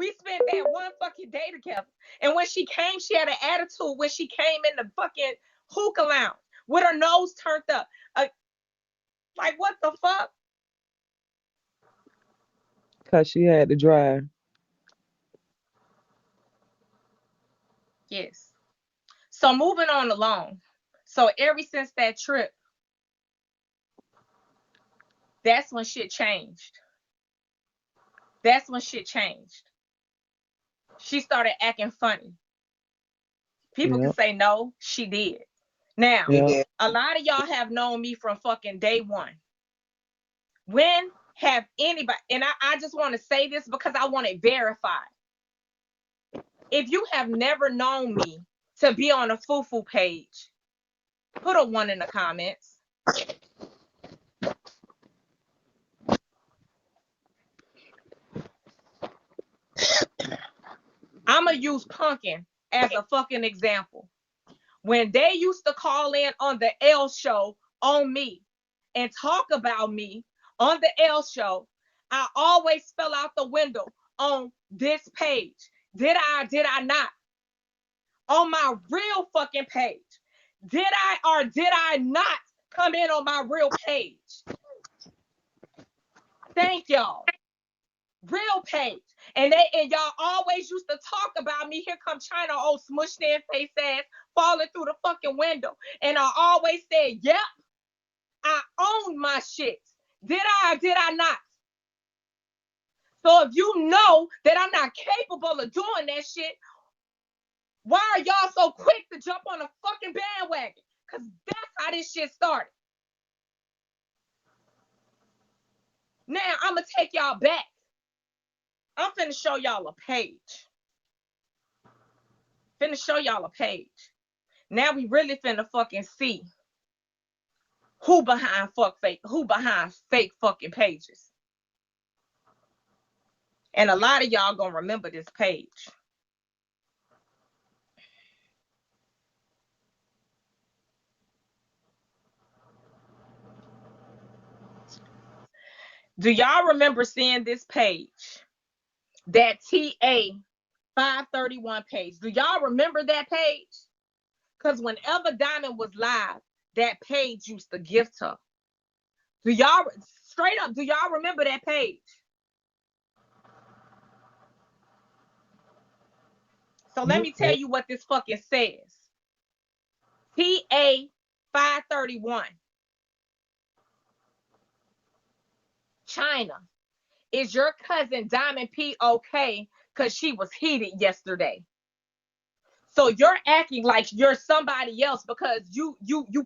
We spent that one fucking day together. And when she came, she had an attitude when she came in the fucking hookah lounge with her nose turned up. Uh, like, what the fuck? Cause she had to drive. Yes. So moving on along. So ever since that trip, that's when shit changed. That's when shit changed. She started acting funny. People can Yep. say no, she did. Now, Yep. a lot of y'all have known me from fucking day one. When have anybody, and I just want to say this because I want it verified. If you have never known me to be on a foo-foo page, put a one in the comments. I'm going to use Punkin as a fucking example. When they used to call in on the L show on me and talk about me on the L show, I always fell out the window on this page. Did I or did I not? On my real fucking page. Did I or did I not come in on my real page? Thank y'all. Real page. And y'all always used to talk about me. Here come China, old smushed in face ass, falling through the fucking window. And I always said, yep, I own my shit. Did I or did I not? So if you know that I'm not capable of doing that shit, why are y'all so quick to jump on a fucking bandwagon? Because that's how this shit started. Now I'm going to take y'all back. I'm finna show y'all a page. Finna show y'all a page. Now we really finna fucking see who behind fake fucking pages. And a lot of y'all gonna remember this page. Do y'all remember seeing this page? That TA 531 page. Do y'all remember that page? Because whenever Diamond was live, that page used to gift her. Do y'all straight up, do y'all remember that page? So let me tell you what this fucking says. TA 531. China. Is your cousin Diamond P okay? Because she was heated yesterday. So you're acting like you're somebody else because you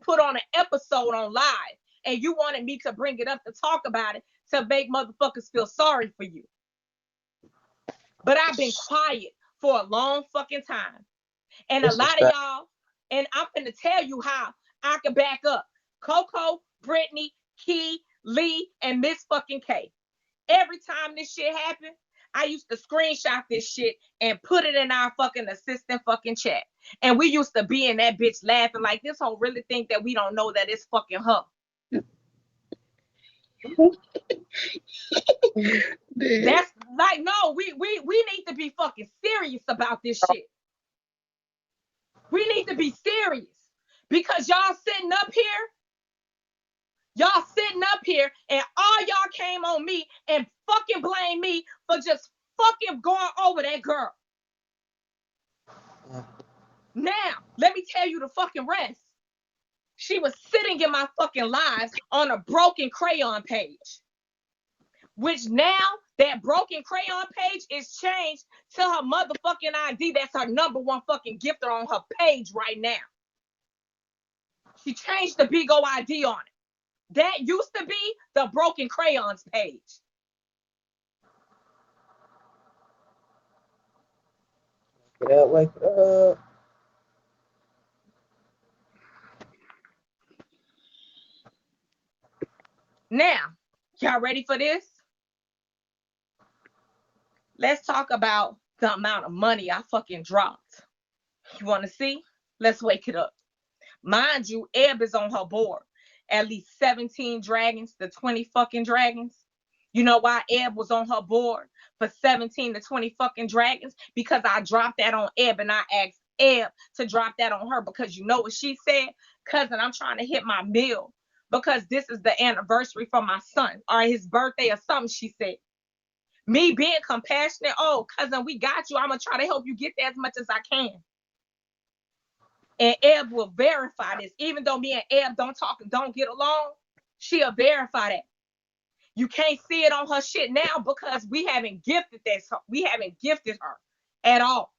put on an episode on live and you wanted me to bring it up to talk about it to make motherfuckers feel sorry for you. But I've been quiet for a long fucking time. And a lot of y'all, and I'm gonna tell you how I can back up. Coco, Brittany, Key, Lee, and Miss fucking K. Every time this shit happened, I used to screenshot this shit and put it in our fucking assistant fucking chat. And we used to be in that bitch laughing like this whole really think that we don't know that it's fucking her. That's like, no, we need to be fucking serious about this shit. We need to be serious because y'all sitting up here and all y'all came on me and fucking blame me for just fucking going over that girl. Now, let me tell you the fucking rest. She was sitting in my fucking lives on a broken crayon page. Which now that broken crayon page is changed to her motherfucking ID. That's her number one fucking gifter on her page right now. She changed the Big O ID on it. That used to be the broken crayons page. Yeah, like Now, y'all ready for this? Let's talk about the amount of money I fucking dropped. You want to see? Let's wake it up. Mind you, Ebb is on her board. At least 17 dragons, the 20 fucking dragons. You know why Ebb was on her board? for 17 to 20 fucking dragons because I dropped that on Eb and I asked Eb to drop that on her because you know what she said? Cousin, I'm trying to hit my meal because this is the anniversary for my son or his birthday or something, she said. Me being compassionate, oh, cousin, we got you. I'm going to try to help you get there as much as I can. And Eb will verify this. Even though me and Eb don't talk and don't get along, she'll verify that. You can't see it on her shit now because we haven't gifted that. We haven't gifted her at all.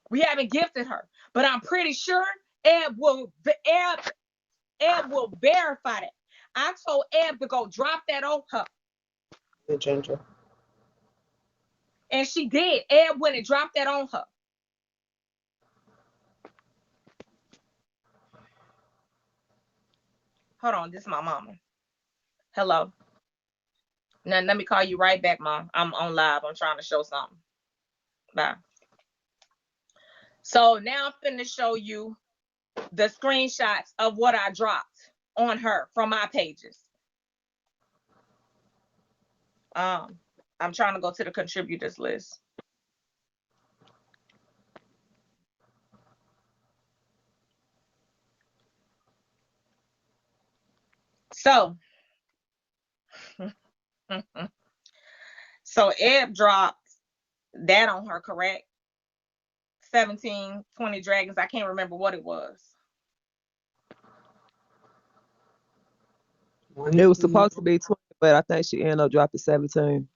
We haven't gifted her. But I'm pretty sure Eb will verify that. I told Eb to go drop that on her. The ginger. And she did. Eb went and dropped that on her. Hold on, this is my mama. Hello. Now let me call you right back, Mom. I'm on live. I'm trying to show something. Bye. So now I'm finna show you the screenshots of what I dropped on her from my pages. I'm trying to go to the contributors list. So Eb dropped that on her, correct? 17, 20 dragons. I can't remember what it was. It was supposed to be 20, but I think she ended up dropping 17.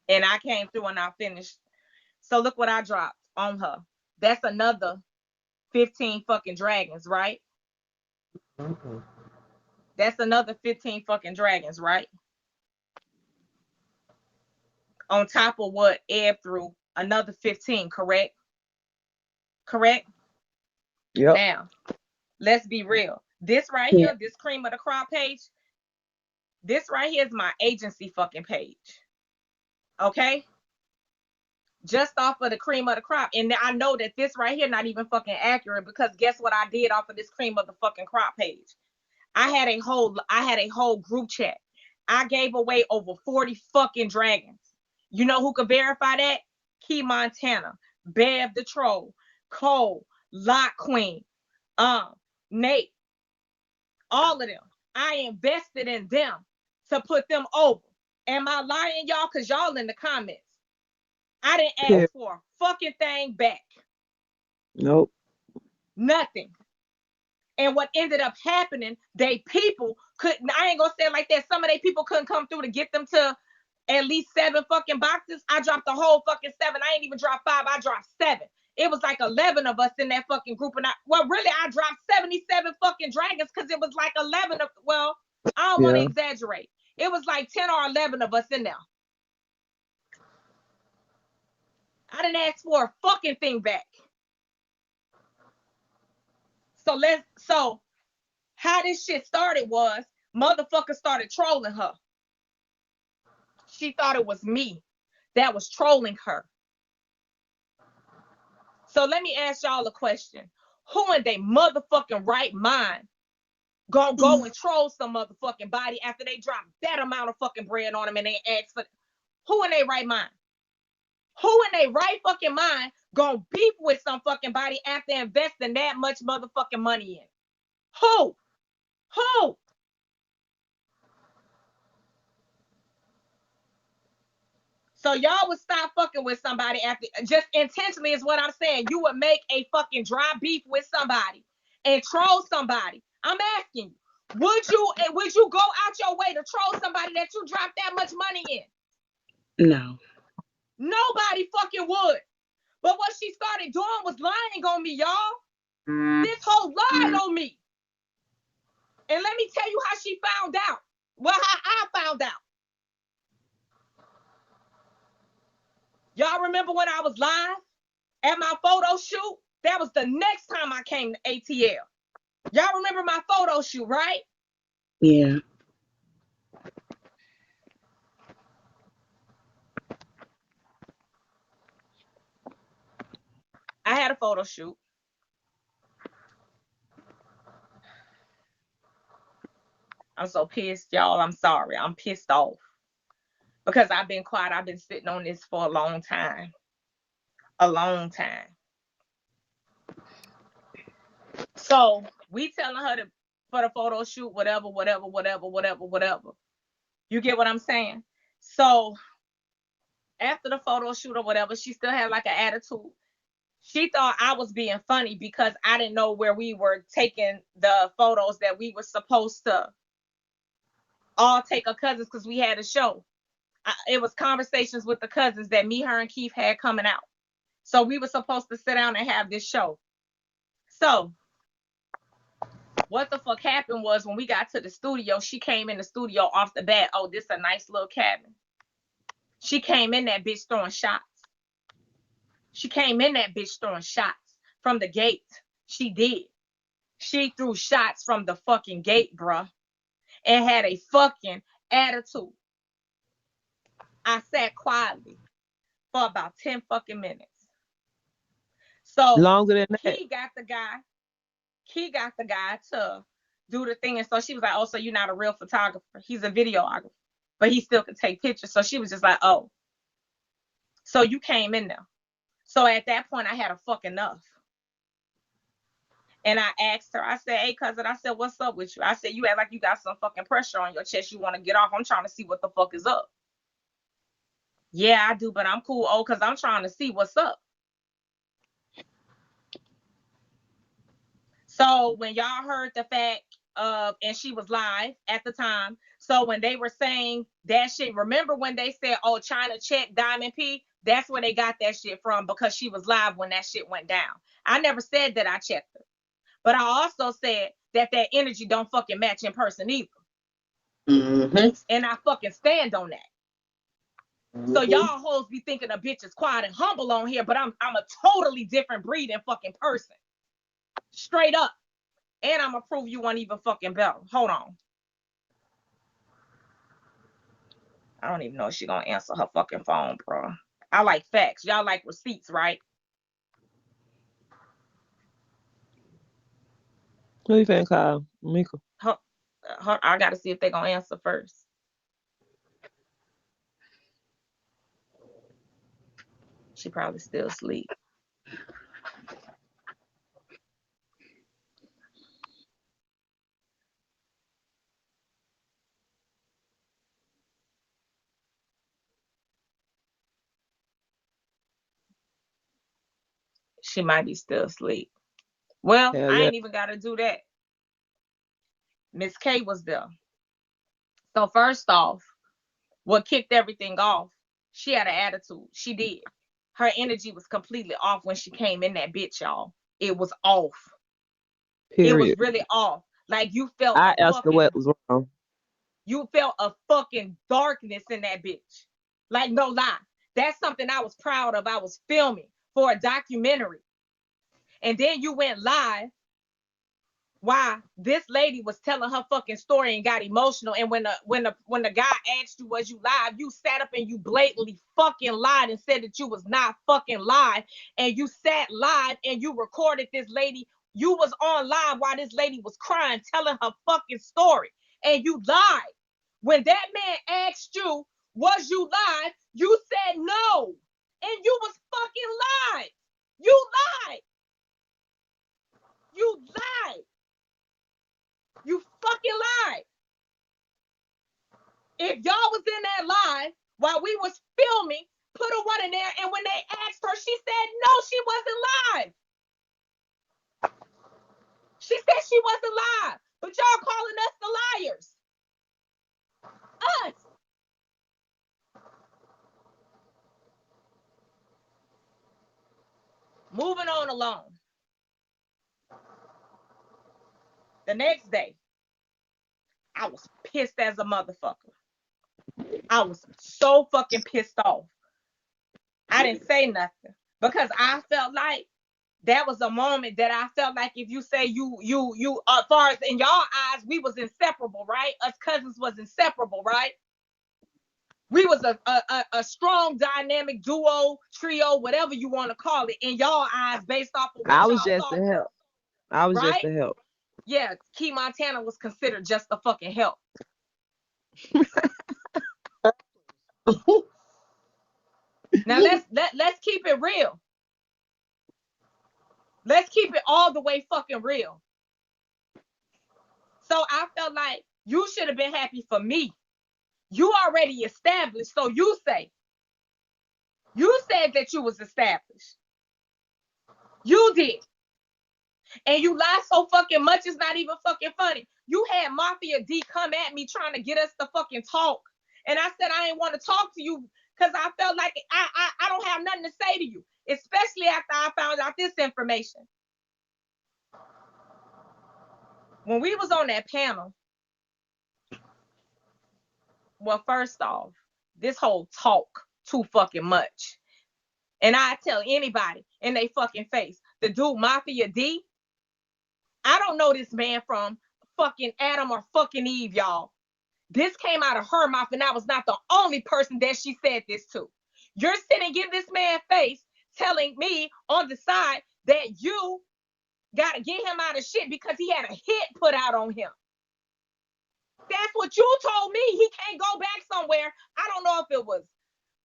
And I came through and I finished. So look what I dropped on her. That's another 15 fucking dragons, right? Mm-hmm. That's another 15 fucking dragons, right? On top of what Eb threw, another 15, correct? Correct? Yep. Now, let's be real. This right here, this cream of the crop page, this right here is my agency fucking page. Okay? Just off of the cream of the crop. And I know that this right here not even fucking accurate because guess what I did off of this cream of the fucking crop page? I had a whole group chat. I gave away over 40 fucking dragons. You know who could verify that? Key Montana, Bev the Troll, Cole, Lock Queen, Nate, all of them. I invested in them to put them over. Am I lying, y'all? Because y'all in the comments. I didn't ask for a fucking thing back. Nope. Nothing. And what ended up happening, they people couldn't, I ain't gonna say it like that. Some of they people couldn't come through to get them to at least 7 fucking boxes. I dropped the whole fucking 7. I ain't even dropped 5. I dropped 7. It was like 11 of us in that fucking group. And really, I dropped 77 fucking dragons because it was like 11 of, well, I don't want to exaggerate. It was like 10 or 11 of us in there. I didn't ask for a fucking thing back. So how this shit started was motherfuckers started trolling her. She thought it was me that was trolling her. So let me ask y'all a question. Who in their motherfucking right mind gonna go and troll some motherfucking body after they drop that amount of fucking bread on them and they ask for, who in their right mind? Who in their right fucking mind gonna beef with some fucking body after investing that much motherfucking money in? Who? Who? So y'all would stop fucking with somebody after, just intentionally is what I'm saying. You would make a fucking dry beef with somebody and troll somebody. I'm asking you, would you go out your way to troll somebody that you dropped that much money in? No. Nobody fucking would. But what she started doing was lying on me, y'all. This whole lied on me. And let me tell you how she found out. Well, how I found out. Y'all remember when I was live at my photo shoot? That was the next time I came to ATL. Y'all remember my photo shoot, right? Yeah. I had a photo shoot. I'm so pissed, y'all. I'm sorry. I'm pissed off. because I've been quiet. I've been sitting on this for a long time. A long time. So we telling her to for the photo shoot, whatever. You get what I'm saying? So after the photo shoot or whatever, she still had like an attitude. She thought I was being funny because I didn't know where we were taking the photos that we were supposed to all take our cousins because we had a show. It was conversations with the cousins that me, her, and Keith had coming out. So we were supposed to sit down and have this show. So what the fuck happened was when we got to the studio, she came in the studio off the bat. Oh, this a nice little cabin. She came in that bitch throwing shots. She came in that bitch throwing shots from the gate. She did. She threw shots from the fucking gate, bruh, and had a fucking attitude. I sat quietly for about 10 fucking minutes. So Longer than that. He got the guy to do the thing. And so she was like, oh, so you're not a real photographer. He's a videographer, but he still could take pictures. So she was just like, oh, so you came in there. So at that point, I had a fuck enough. And I asked her, I said, hey, cousin, I said, what's up with you? I said, you act like you got some fucking pressure on your chest. You want to get off. I'm trying to see what the fuck is up. Yeah, I do, but I'm cool. Oh, because I'm trying to see what's up. So when y'all heard the fact of, and she was live at the time. So when they were saying that shit, remember when they said, oh, China checked Diamond P? That's where they got that shit from, because she was live when that shit went down. I never said that I checked her. But I also said that energy don't fucking match in person either. Mm-hmm. And I fucking stand on that. So y'all hoes be thinking a bitch is quiet and humble on here, but I'm a totally different breed and fucking person. Straight up. And I'm gonna prove you one even fucking better. Hold on. I don't even know if she gonna answer her fucking phone, bro. I like facts. Y'all like receipts, right? Who you finna call? Mika. I gotta see if they gonna answer first. She probably still asleep. She might be still asleep. Well, Hell I yeah. ain't even gotta do that. Miss K was there. So first off, what kicked everything off, she had an attitude. She did. Her energy was completely off when she came in that bitch, y'all. It was off. Period. It was really off. Like you felt I asked her what was wrong. You felt a fucking darkness in that bitch. Like, no lie. That's something I was proud of. I was filming for a documentary. And then you went live while this lady was telling her fucking story and got emotional. And when the guy asked you, was you live, you sat up and you blatantly fucking lied and said that you was not fucking live. And you sat live and you recorded this lady. You was on live while this lady was crying, telling her fucking story. And you lied. When that man asked you, was you live? You said no. And you was fucking live. You lied. You lied. You fucking lied. If y'all was in that live while we was filming, put a one in there, and when they asked her, she said no, she wasn't live. She said she wasn't live. But y'all calling us the liars. Us. Moving on along. The next day, I was pissed as a motherfucker. I was so fucking pissed off. I didn't say nothing because I felt like that was a moment that I felt like if you say you as far as in y'all eyes, we was inseparable, right? Us cousins was inseparable, right? We was a strong dynamic duo, trio, whatever you want to call it, in y'all eyes based off of what I was y'all just thought. to help. I was just Right? to help. Yeah, Key Montana was considered just a fucking help. Now let's keep it real. Let's keep it all the way fucking real. So I felt like you should have been happy for me. You already established, so you say. You said that you was established. You did. And you lie so fucking much, it's not even fucking funny. You had Mafia D come at me trying to get us to fucking talk. And I said I didn't want to talk to you because I felt like I don't have nothing to say to you, especially after I found out this information. When we was on that panel, well, first off, this whole talk too fucking much. And I tell anybody in they fucking face, the dude Mafia D, I don't know this man from fucking Adam or fucking Eve, y'all. This came out of her mouth, and I was not the only person that she said this to. You're sitting in this man's face telling me on the side that you got to get him out of shit because he had a hit put out on him. That's what you told me. He can't go back somewhere. I don't know if it was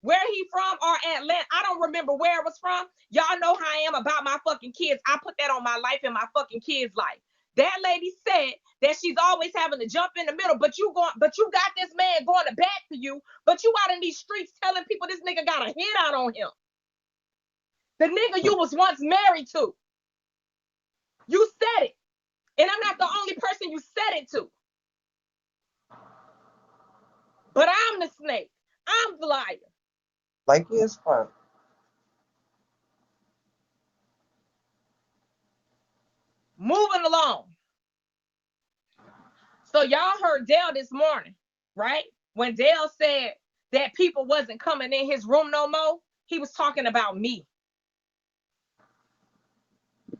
where he from or Atlanta. I don't remember where it was from. Y'all know how I am about my fucking kids. I put that on my life and my fucking kids' life. That lady said that she's always having to jump in the middle, but you got this man going to bat for you, but you out in these streets telling people this nigga got a hit out on him. The nigga you was once married to. You said it. And I'm not the only person you said it to. But I'm the snake. I'm the liar. Like his part. Moving along. So y'all heard Dale this morning, right? When Dale said that people wasn't coming in his room no more, he was talking about me.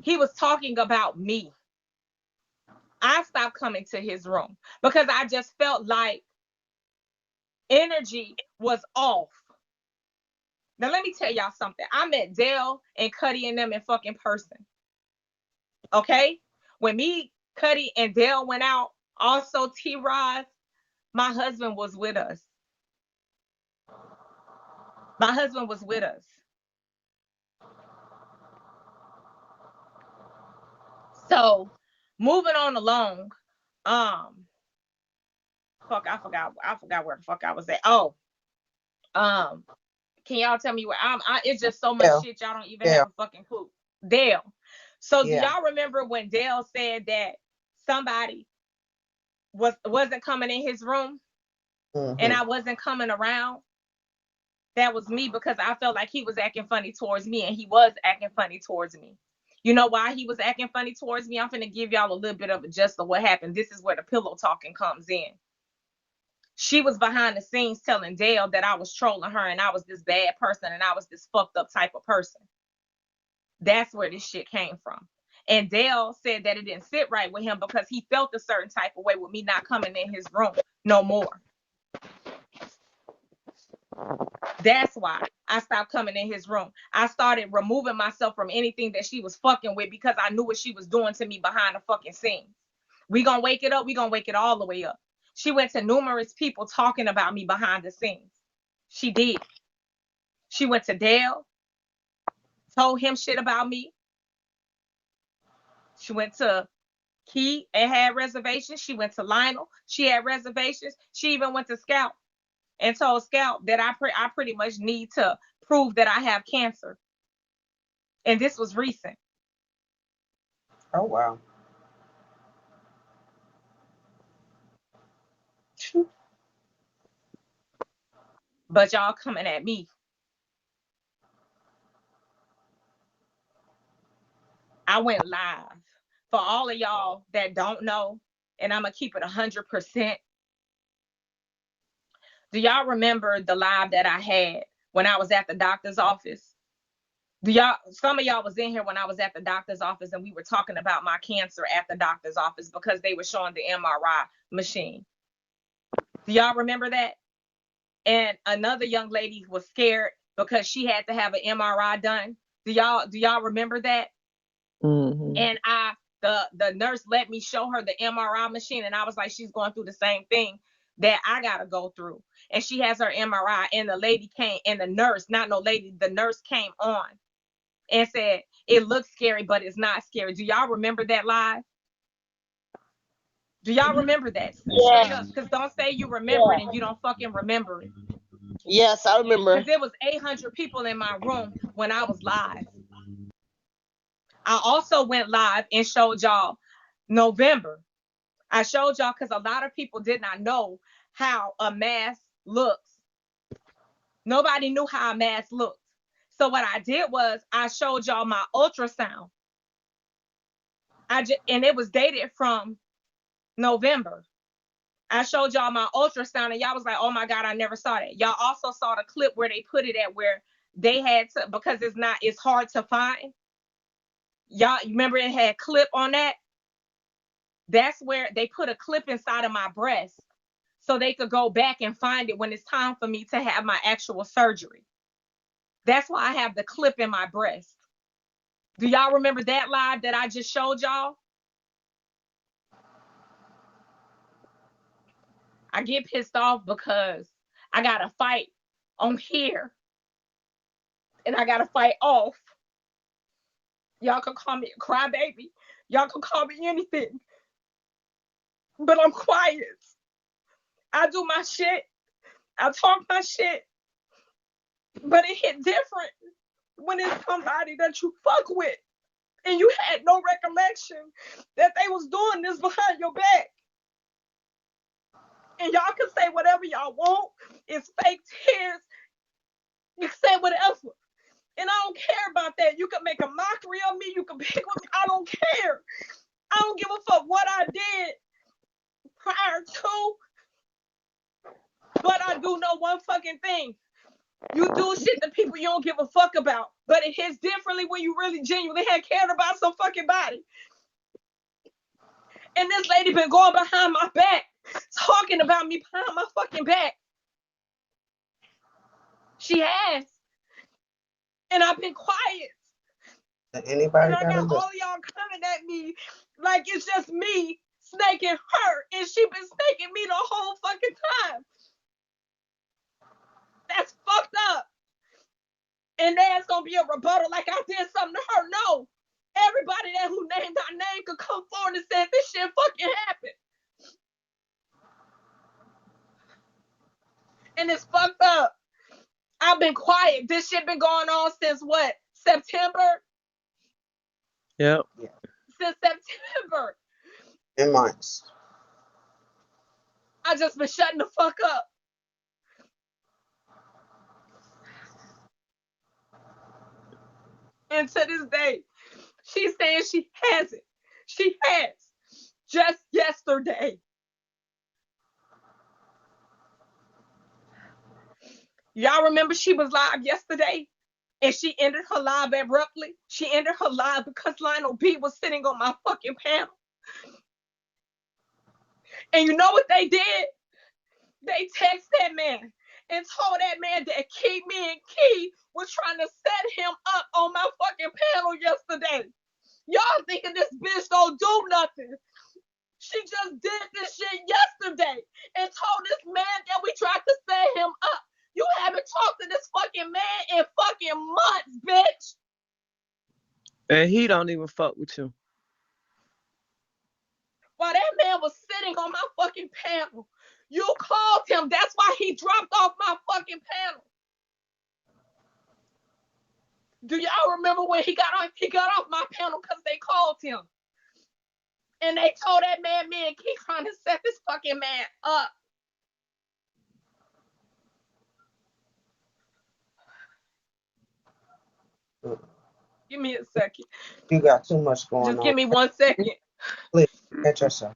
He was talking about me. I stopped coming to his room because I just felt like energy was off. Now, let me tell y'all something. I met Dale and Cuddy and them in fucking person. Okay? When me, Cuddy, and Dale went out, also T-Roz, my husband was with us. My husband was with us. So, moving on along, fuck, I forgot where the fuck I was at. Oh, can y'all tell me where it's just so much shit y'all don't even have a fucking clue. Dale. So do y'all remember when Dale said that somebody wasn't coming in his room and I wasn't coming around? That was me because I felt like he was acting funny towards me, and he was acting funny towards me. You know why he was acting funny towards me? I'm finna give y'all a little bit of a gist of what happened. This is where the pillow talking comes in. She was behind the scenes telling Dale that I was trolling her and I was this bad person and I was this fucked up type of person. That's where this shit came from. And Dale said that it didn't sit right with him because he felt a certain type of way with me not coming in his room no more. That's why I stopped coming in his room. I started removing myself from anything that she was fucking with because I knew what she was doing to me behind the fucking scenes. We gonna wake it up. We gonna wake it all the way up. She went to numerous people talking about me behind the scenes. She did. She went to Dale, told him shit about me. She went to Key and had reservations. She went to Lionel. She had reservations. She even went to Scout and told Scout that I pretty much need to prove that I have cancer. And this was recent. Oh, wow. But y'all coming at me. I went live. For all of y'all that don't know, and I'm going to keep it 100%. Do y'all remember the live that I had when I was at the doctor's office? Some of y'all was in here when I was at the doctor's office and we were talking about my cancer at the doctor's office because they were showing the MRI machine. Do y'all remember that? And another young lady was scared because she had to have an MRI done. Do y'all remember that? Mm-hmm. And the nurse let me show her the MRI machine, and I was like, she's going through the same thing that I gotta go through. and she has her MRI, and the lady came, and the nurse, not no lady, the nurse came on and said, it looks scary, but it's not scary. Do y'all remember that live? Do y'all remember that? Straight up, because don't say you remember it and you don't fucking remember it. Yes, I remember. Because there was 800 people in my room when I was live. I also went live and showed y'all November. I showed y'all because a lot of people did not know how a mask looks. Nobody knew how a mask looked. So what I did was I showed y'all my ultrasound. And it was dated from November. I showed y'all my ultrasound and y'all was like, oh my God, I never saw that. Y'all also saw the clip where they put it at where they had to, because it's hard to find. Y'all remember it had clip on that? That's where they put a clip inside of my breast so they could go back and find it when it's time for me to have my actual surgery. That's why I have the clip in my breast. Do y'all remember that live that I just showed y'all? I get pissed off because I got to fight on here and I got to fight off. Y'all can call me a crybaby. Y'all can call me anything. But I'm quiet. I do my shit. I talk my shit. But it hit different when it's somebody that you fuck with and you had no recollection that they was doing this behind your back. And y'all can say whatever y'all want. It's fake tears. You can say whatever. And I don't care about that. You can make a mockery of me. You can pick with me. I don't care. I don't give a fuck what I did prior to. But I do know one fucking thing. You do shit to people you don't give a fuck about. But it hits differently when you really genuinely had cared about some fucking body. And this lady been going behind my back, talking about me behind my fucking back. She has. And I've been quiet. Anybody and I got got all y'all coming at me like it's just me snaking her. And she been snaking me the whole fucking time. That's fucked up. And there's gonna be a rebuttal like I did something to her. No. Everybody that who named our name could come forward and say this shit fucking happened. And it's fucked up. I've been quiet. This shit been going on since what? September? Yep. Since September. in months? I just been shutting the fuck up. And to this day, she's saying she hasn't. She has. Just yesterday. Y'all remember she was live yesterday? And she ended her live abruptly. She ended her live because Lionel B was sitting on my fucking panel. And you know what they did? They texted that man and told that man that me and Key was trying to set him up on my fucking panel yesterday. Y'all thinking this bitch don't do nothing. She just did this shit yesterday and told this man that we tried to set him up. You haven't talked to this fucking man in fucking months, bitch. And he don't even fuck with you. While that man was sitting on my fucking panel, you called him. That's why he dropped off my fucking panel. Do y'all remember when he got off my panel because they called him? And they told that man, me and Keith trying to set this fucking man up. Give me a second. You got too much going on. Just give me 1 second. Please, get yourself.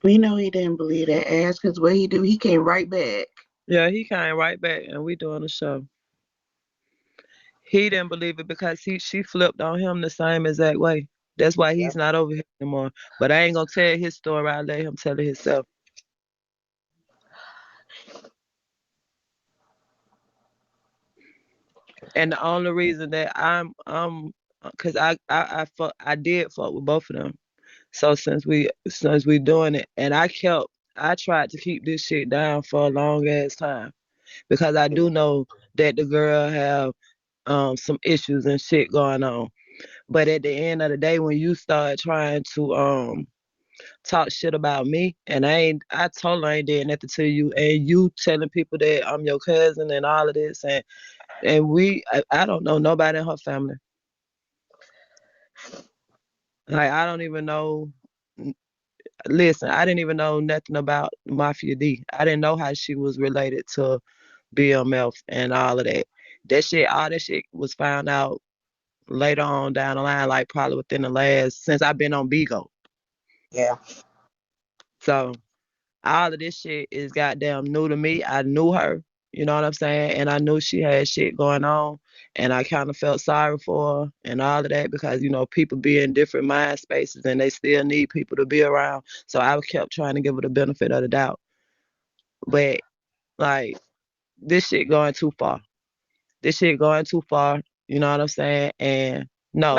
We know he didn't believe that ass because what he do, he came right back. Yeah, he came right back and we doing the show. He didn't believe it because she flipped on him the same exact way. That's why he's not over here anymore. But I ain't gonna tell his story. I'll let him tell it himself. And the only reason that I'm cause I did fuck with both of them. So since we doing it, and I tried to keep this shit down for a long ass time because I do know that the girl have some issues and shit going on. But at the end of the day, when you start trying to talk shit about me, and I told her I ain't did nothing to you, and you telling people that I'm your cousin and all of this, and I don't know nobody in her family. Like I don't even know. Listen, I didn't even know nothing about Mafia D. I didn't know how she was related to BMF and all of that. All that shit was found out later on down the line, like probably within the last since I've been on Bigo. Yeah. So all of this shit is goddamn new to me. I knew her, you know what I'm saying? And I knew she had shit going on. And I kind of felt sorry for her and all of that because, people be in different mind spaces and they still need people to be around. So I kept trying to give her the benefit of the doubt. But, like, this shit going too far. This shit going too far, you know what I'm saying? And no,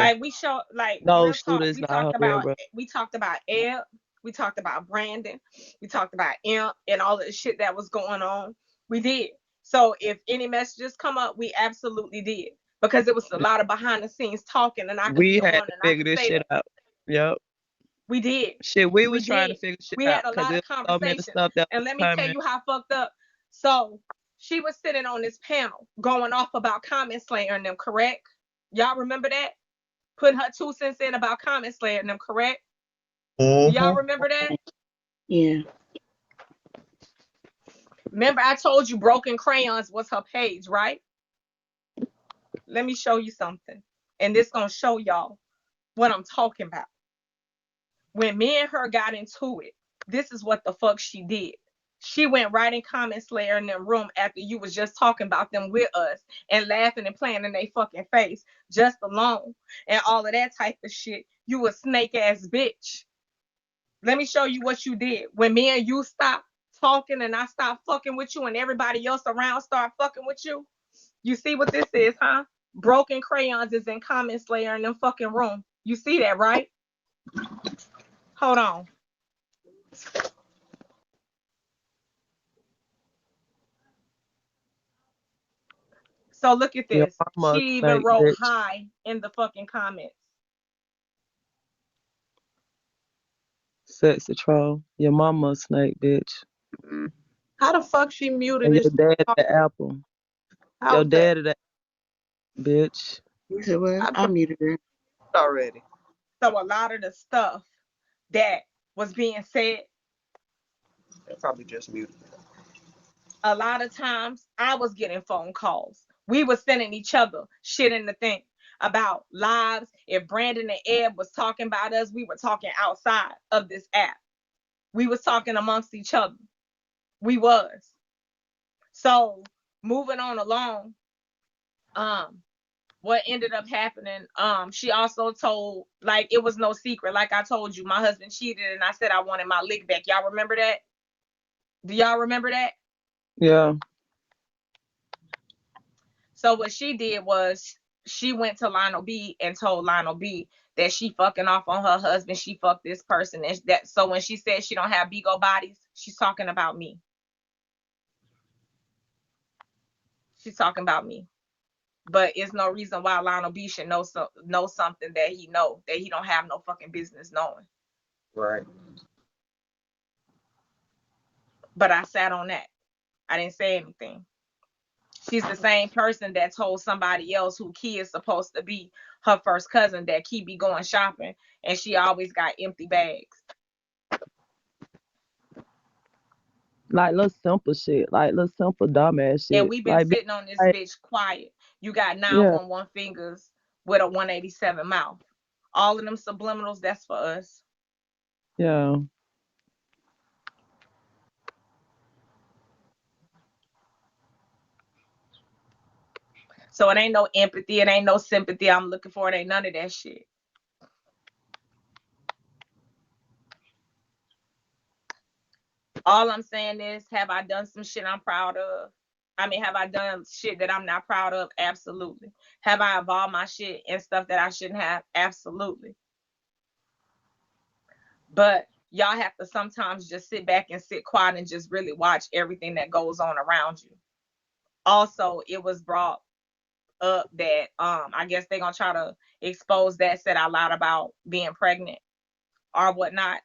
no, Real Shooter talk. is not her real brother. We talked about Ed, we talked about Brandon, we talked about Imp and all of the shit that was going on. We did. So if any messages come up, we absolutely did. Because it was a lot of behind the scenes talking, and I could We be the had one to and I figure could this say shit that. out. Yep. We did. Shit, we We was trying to did. figure shit We out had a because lot of there's so many conversations. stuff that And was let me tell coming. you how fucked up. So she was sitting on this panel going off about Comment Slayer and them, correct? Y'all remember that? Putting her 2 cents in about Comment Slayer and them, correct? Do y'all remember that? Yeah. Remember I told you Broken Crayons was her page, right? Let me show you something. And this gonna show y'all what I'm talking about. When me and her got into it, this is what the fuck she did. She went right in Comment Slayer in their room after you was just talking about them with us and laughing and playing in their fucking face just alone and all of that type of shit. You a snake ass bitch. Let me show you what you did. When me and you stopped talking and I stopped fucking with you and everybody else around start fucking with you. You see what this is, huh? Broken Crayons is in Comment Slayer in them fucking room. You see that, right? Hold on. So look at Your this. mama a She even snake, wrote bitch. hi in the fucking comments. Sexy troll. Your mama a snake, bitch. How the fuck she muted And and your still dad talking? the apple. Your How's that? dad the bitch. You said what? I I put muted her. it already. So a lot of the stuff that was being said, They probably just muted. a lot of times I was getting phone calls. We were sending each other shit in the thing about lives. If Brandon and Ed was talking about us, we were talking outside of this app. We was talking amongst each other. We was. So moving on along, um, what ended up happening, she also told, like, it was no secret. Like I told you, my husband cheated and I said I wanted my lick back. Y'all remember that? Do y'all remember that? Yeah. So what she did was she went to Lionel B and told Lionel B that she fucking off on her husband. She fucked this person. And that, so when she said she don't have Bigo bodies, she's talking about me. She's talking about me. But it's no reason why Lionel B should know something that he don't have no fucking business knowing. Right. But I sat on that. I didn't say anything. She's the same person that told somebody else who Key is supposed to be her first cousin that Key be going shopping and she always got empty bags. Like little simple shit. Like little simple dumbass And shit. we've been Like, sitting on this like bitch quiet. You got yeah, 911 fingers with a 187 mouth. All of them subliminals, that's for us. yeah. So it ain't no empathy, it ain't no sympathy I'm looking for. It ain't none of that shit. All I'm saying is, have I done some shit I'm proud of? I mean, have I done shit that I'm not proud of? Absolutely. Have I involved my shit in stuff that I shouldn't have? Absolutely. But y'all have to sometimes just sit back and sit quiet and just really watch everything that goes on around you. Also, it was brought up that I guess they're gonna try to expose that, said I lied about being pregnant or whatnot.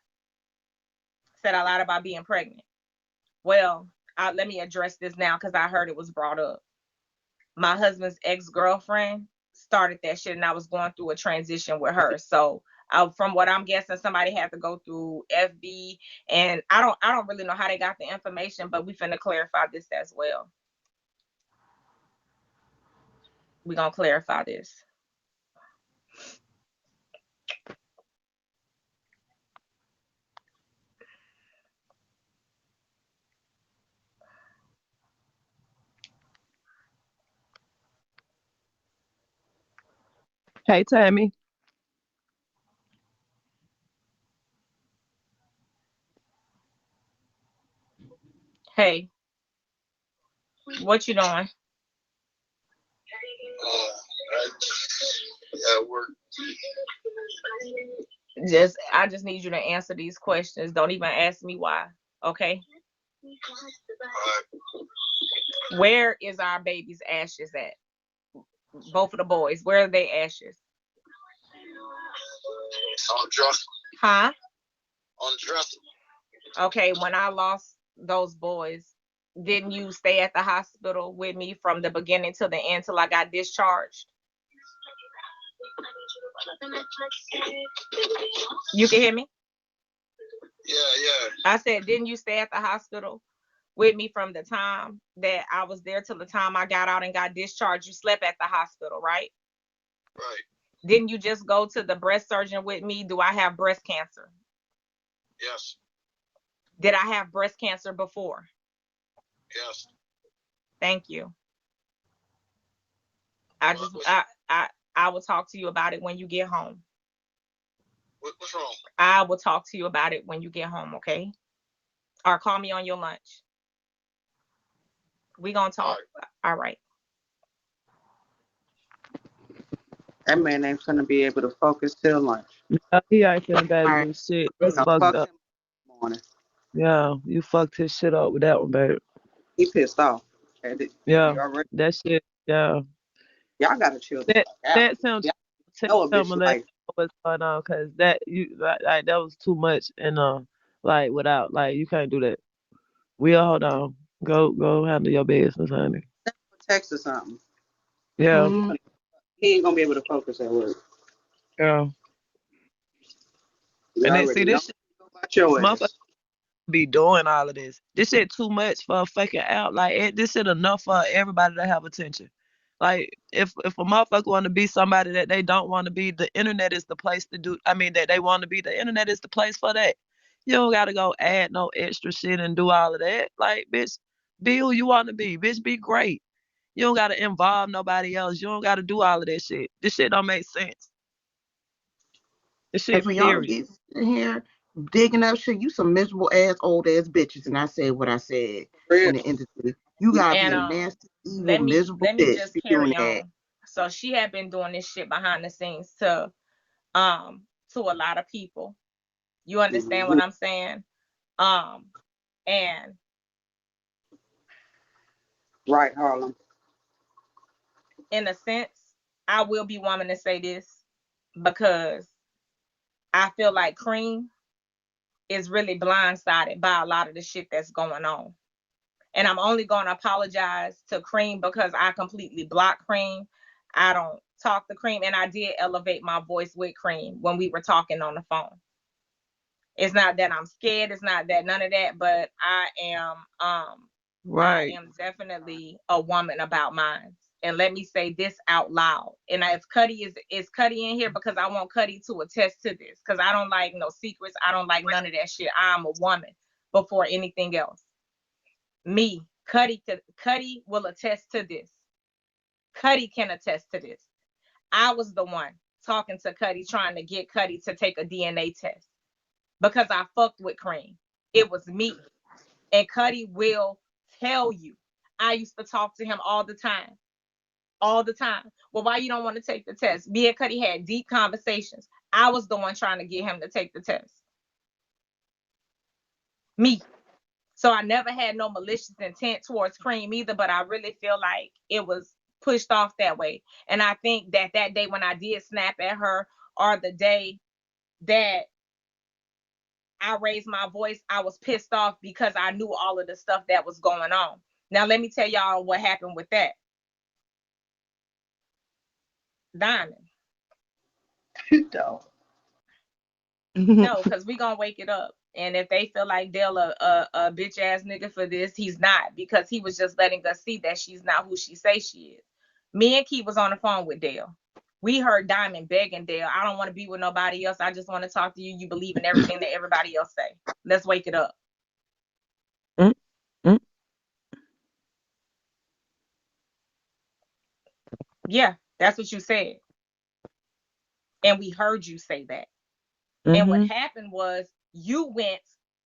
Said I lied about being pregnant. Well, let me address this now because I heard it was brought up. My husband's ex-girlfriend started that shit, and I was going through a transition with her. So from what I'm guessing, somebody had to go through FB, and I don't really know how they got the information, but we finna clarify this as well. We're gonna clarify this. Hey, Tammy. Hey, what you doing? At work. I just need you to answer these questions. Don't even ask me why. Okay. Where is our baby's ashes at? Both of the boys. Where are they ashes? On dresser. Huh? On dresser. Okay, when I lost those boys, didn't you stay at the hospital with me from the beginning to the end till I got discharged? You can hear me? Yeah. I said, didn't you stay at the hospital with me from the time that I was there till the time I got out and got discharged? You slept at the hospital, right? Right. Didn't you just go to the breast surgeon with me? Do I have breast cancer? Yes. Did I have breast cancer before? Yes. Thank you. I will talk to you about it when you get home. What's wrong? I will talk to you about it when you get home, okay? Or call me on your lunch. We gonna talk. All right. That man ain't gonna be able to focus till lunch. No, he ain't finna be able to do shit. That's fucked Fuck up. him morning. Yeah, you fucked his shit up with that one, babe. He pissed off. Yeah, You already, that shit. Yeah, y'all gotta chill the that fuck out. that sounds. Know a Tell bitch me like what's going on, cause that you like that was too much, and like without like you can't do that. We'll hold on. Go handle your business, honey. text or something. Yeah, He ain't gonna be able to focus at work. yeah. You And then already see know this shit, about your motherfucker ass. be doing all of this. This shit too much for a fucking out. Like this shit enough for everybody to have attention. Like if a motherfucker want to be somebody that they don't want to be, the internet is the place to do. I mean that they want to be. The internet is the place for that. You don't gotta go add no extra shit and do all of that. Like bitch, be who you want to be. Bitch, be great. You don't gotta involve nobody else. You don't gotta do all of that shit. This shit don't make sense. This shit And for y'all to period. get in here digging up shit, you some miserable ass old ass bitches. And I said what I said Real. in the industry. You gotta be a And nasty, evil, let me miserable bitch just for doing carry that. on. So she had been doing this shit behind the scenes to a lot of people. You understand what I'm saying? And Right, Harlem. in a sense, I will be wanting to say this because I feel like Cream is really blindsided by a lot of the shit that's going on. And I'm only going to apologize to Cream because I completely blocked Cream. I don't talk to Cream, and I did elevate my voice with Cream when we were talking on the phone. It's not that I'm scared. It's not that none of that, but I Right. am definitely a woman about mine. And let me say this out loud. And if Cuddy is Cuddy in here, because I want Cuddy to attest to this, because I don't like no secrets. I don't like none of that shit. I'm a woman before anything else. Me, Cuddy will attest to this. Cuddy can attest to this. I was the one talking to Cuddy, trying to get Cuddy to take a DNA test because I fucked with Cream. It was me. And Cuddy will tell you, I used to talk to him all the time. All the time. Well, why you don't want to take the test? Me and Cuddy had deep conversations. I was the one trying to get him to take the test. Me. So I never had no malicious intent towards Cream either, but I really feel like it was pushed off that way. And I think that day when I did snap at her, or the day that I raised my voice, I was pissed off because I knew all of the stuff that was going on. Now, let me tell y'all what happened with that. Diamond. No. No, because we gonna wake it up. And if they feel like Dale a bitch ass nigga for this, he's not, because he was just letting us see that she's not who she say she is. Me and Key was on the phone with Dale. We heard Diamond begging Dale, I don't want to be with nobody else. I just want to talk to you. You believe in everything that everybody else say. Let's wake it up. Mm-hmm. Yeah, that's what you said. And we heard you say that. Mm-hmm. And what happened was you went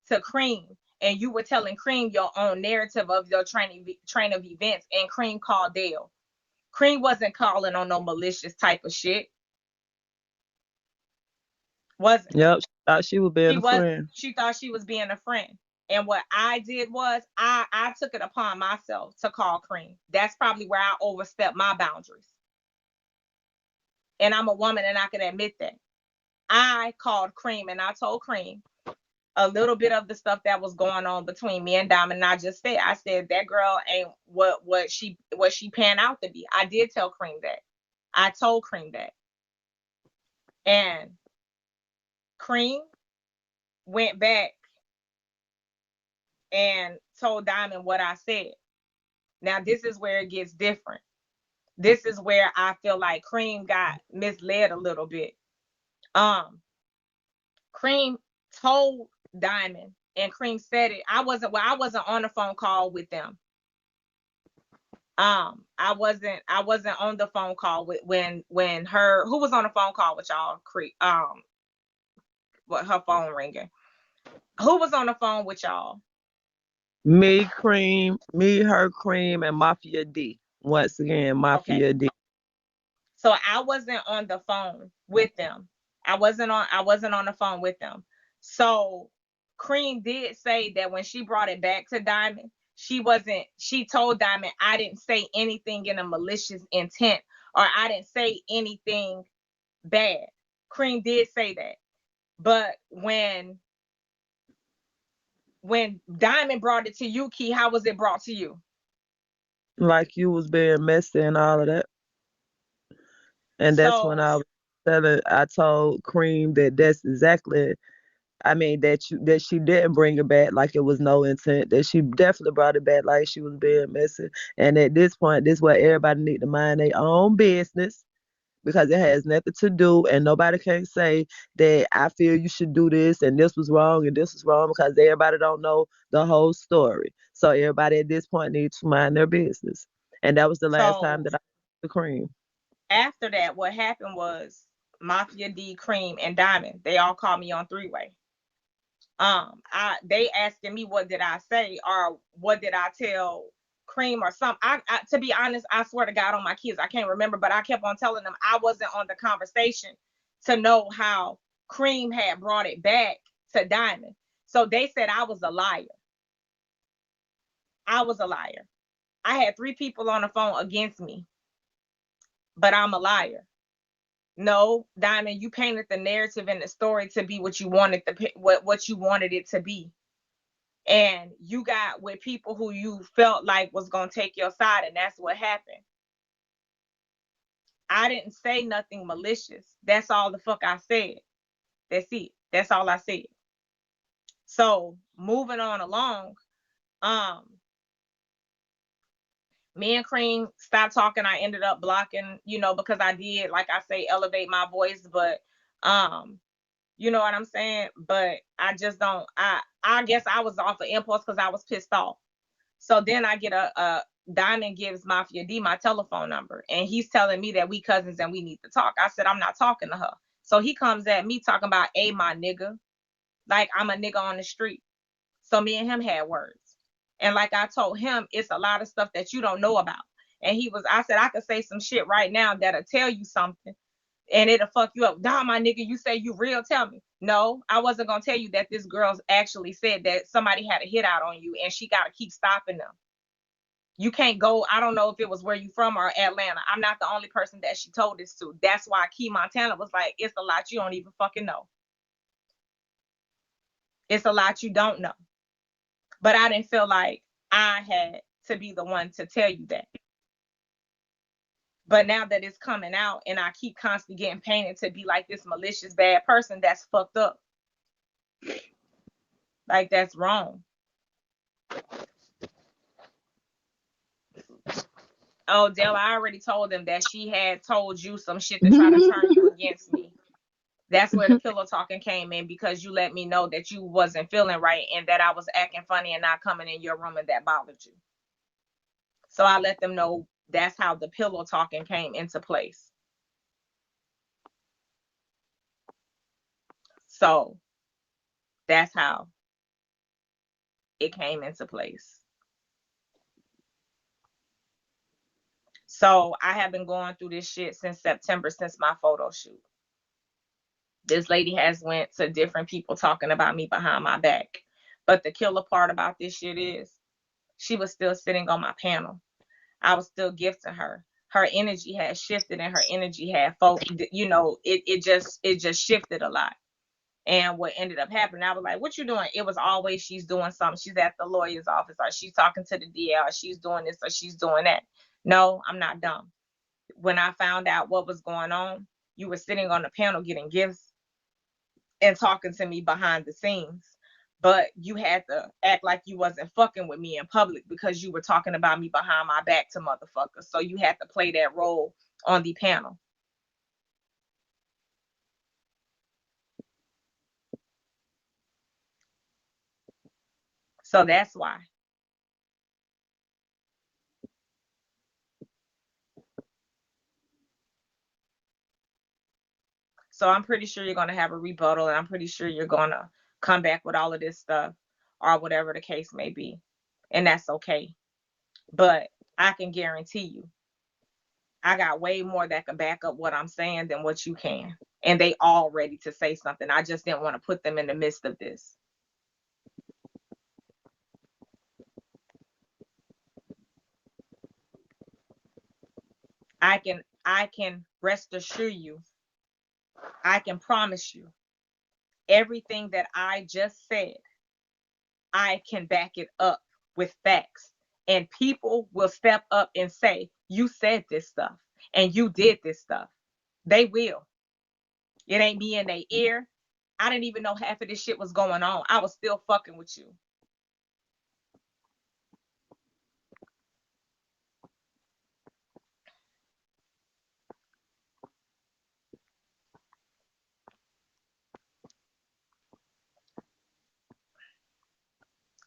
to Cream and you were telling Cream your own narrative of your train of events, and Cream called Dale. Cream wasn't calling on no malicious type of shit. Wasn't. Yep. She thought she was being a friend. She thought she was being a friend. And what I did was I took it upon myself to call Cream. That's probably where I overstepped my boundaries. And I'm a woman and I can admit that. I called Cream and I told Cream a little bit of the stuff that was going on between me and Diamond. And I said that girl ain't what she panned out to be. I did tell Cream that. I told Cream that. And Cream went back and told Diamond what I said. Now this is where it gets different. This is where I feel like Cream got misled a little bit. Cream told Diamond, and Cream said it. I wasn't on the phone call with them. I wasn't on the phone call with when who was on the phone call with y'all? What, her phone ringing? Who was on the phone with y'all? Me, Cream, her, Cream, and Mafia D. Once again, Mafia D. So I wasn't on the phone with them. I wasn't on the phone with them. So Cream did say that when she brought it back to Diamond, she told Diamond, I didn't say anything in a malicious intent, or I didn't say anything bad. Cream did say that. But when Diamond brought it to you, Key, how was it brought to you? Like you was being messy and all of that. And that's when I told Cream that's exactly, I mean, that she didn't bring it back like it was no intent, that she definitely brought it back like she was being messy. And at this point, this is where everybody need to mind their own business, because it has nothing to do, and nobody can say that I feel you should do this and this was wrong and this was wrong, because everybody don't know the whole story. So everybody at this point needs to mind their business. And that was the last time that I the Cream. After that, what happened was Mafia D, Cream, and Diamond, they all called me on three-way. They asking me what did I say, or what did I tell Cream or something. I to be honest, I swear to God on my kids, I can't remember, but I kept on telling them I wasn't on the conversation to know how Cream had brought it back to Diamond. So they said I was a liar. I was a liar. I had 3 people on the phone against me, but I'm a liar. No, Diamond, you painted the narrative and the story to be what you wanted what you wanted it to be. And you got with people who you felt like was going to take your side, and that's what happened. I didn't say nothing malicious. That's all the fuck I said. That's it. That's all I said. So, moving on along, me and Cream stopped talking. I ended up blocking, because I did, like I say, elevate my voice, but you know what I'm saying? But I just don't, I guess I was off of impulse because I was pissed off. So then I get a Diamond gives Mafia D my telephone number, and he's telling me that we cousins and we need to talk. I said, I'm not talking to her. So he comes at me talking about, my nigga, like I'm a nigga on the street. So me and him had words. And like I told him, it's a lot of stuff that you don't know about. And I said, I could say some shit right now that'll tell you something and it'll fuck you up. Nah, my nigga, you say you real, tell me. No, I wasn't gonna tell you that this girl's actually said that somebody had a hit out on you and she gotta keep stopping them. You can't go, I don't know if it was where you from or Atlanta. I'm not the only person that she told this to. That's why Key Montana was like, it's a lot you don't even fucking know. It's a lot you don't know. But I didn't feel like I had to be the one to tell you that. But now that it's coming out and I keep constantly getting painted to be like this malicious, bad person, that's fucked up. Like, that's wrong. Oh, Dell, I already told them that she had told you some shit to try to turn you against me. That's where the pillow talking came in, because you let me know that you wasn't feeling right and that I was acting funny and not coming in your room and that bothered you. So I let them know that's how the pillow talking came into place. So that's how it came into place. So I have been going through this shit since September, since my photo shoot. This lady has went to different people talking about me behind my back. But the killer part about this shit is she was still sitting on my panel. I was still gifting her. Her energy had shifted and her energy had it just shifted a lot. And what ended up happening, I was like, what you doing? It was always she's doing something. She's at the lawyer's office, or she's talking to the DL, or she's doing this, or she's doing that. No, I'm not dumb. When I found out what was going on, you were sitting on the panel getting gifts and talking to me behind the scenes. But you had to act like you wasn't fucking with me in public because you were talking about me behind my back to motherfuckers. So you had to play that role on the panel. So that's why. So I'm pretty sure you're going to have a rebuttal, and I'm pretty sure you're going to come back with all of this stuff or whatever the case may be. And that's okay. But I can guarantee you, I got way more that can back up what I'm saying than what you can. And they all ready to say something. I just didn't want to put them in the midst of this. I can rest assure you, I can promise you, everything that I just said, I can back it up with facts. And people will step up and say, you said this stuff and you did this stuff. They will. It ain't me in their ear. I didn't even know half of this shit was going on. I was still fucking with you.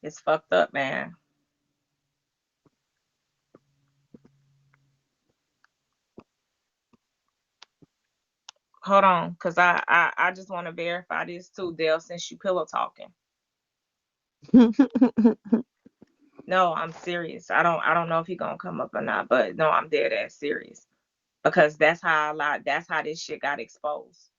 It's fucked up, man. Hold on, because I just want to verify this too, Dale, since you pillow talking. No, I'm serious. I don't know if he gonna come up or not, but no, I'm dead ass serious. Because that's how this shit got exposed.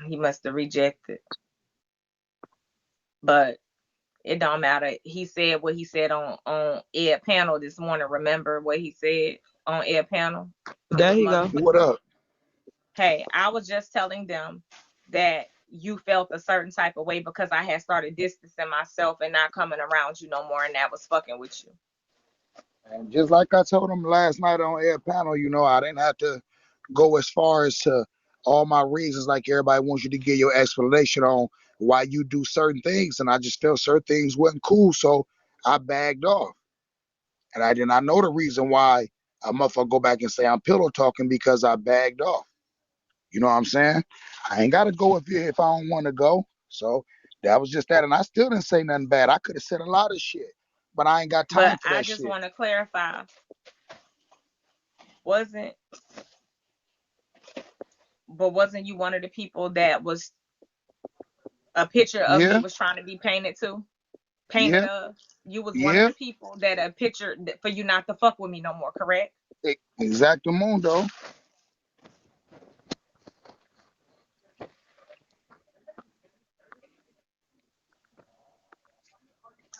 He must have rejected. But it don't matter. He said what he said on Ed Panel this morning. Remember what he said on Ed Panel? There you go. What up? Hey, I was just telling them that you felt a certain type of way because I had started distancing myself and not coming around you no more, and that was fucking with you. And just like I told him last night on Air Panel, I didn't have to go as far as to all my reasons like everybody wants you to give your explanation on why you do certain things. And I just felt certain things wasn't cool, so I bagged off. And I did not know the reason why a motherfucker go back and say I'm pillow talking because I bagged off. You know what I'm saying? I ain't got to go if I don't want to go. So that was just that. And I still didn't say nothing bad. I could have said a lot of shit, but I ain't got time for that I just shit. want to clarify. Wasn't wasn't you one of the people that was a picture of me was trying to be painted of? You was one of the people that a picture for you not to fuck with me no more, correct? Exactamundo.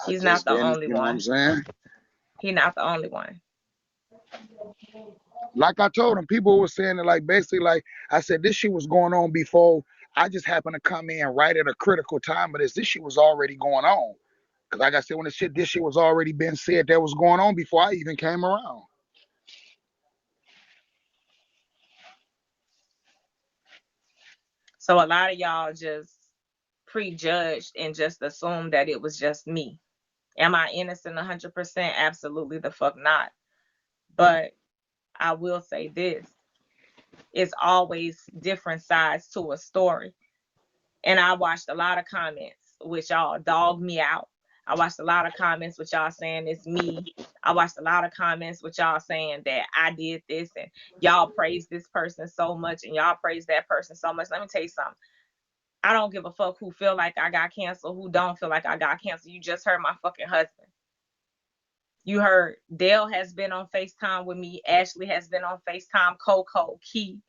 He's not the only you know one. what I'm saying? He's not the only one. Like I told him, people were saying that, like, basically, like I said, this shit was going on before. I just happened to come in right at a critical time, but this shit was already going on. Cause like I said, when this shit was already been said that was going on before I even came around. So a lot of y'all just prejudged and just assumed that it was just me. Am I innocent 100%? Absolutely the fuck not. But I will say this. It's always different sides to a story. And I watched a lot of comments which y'all dog me out. I watched a lot of comments with y'all saying it's me. I watched a lot of comments with y'all saying that I did this, and y'all praise this person so much and y'all praise that person so much. Let me tell you something. I don't give a fuck who feel like I got canceled, who don't feel like I got canceled. You just heard my fucking husband. You heard Dale has been on FaceTime with me. Ashley has been on FaceTime. Coco, Key,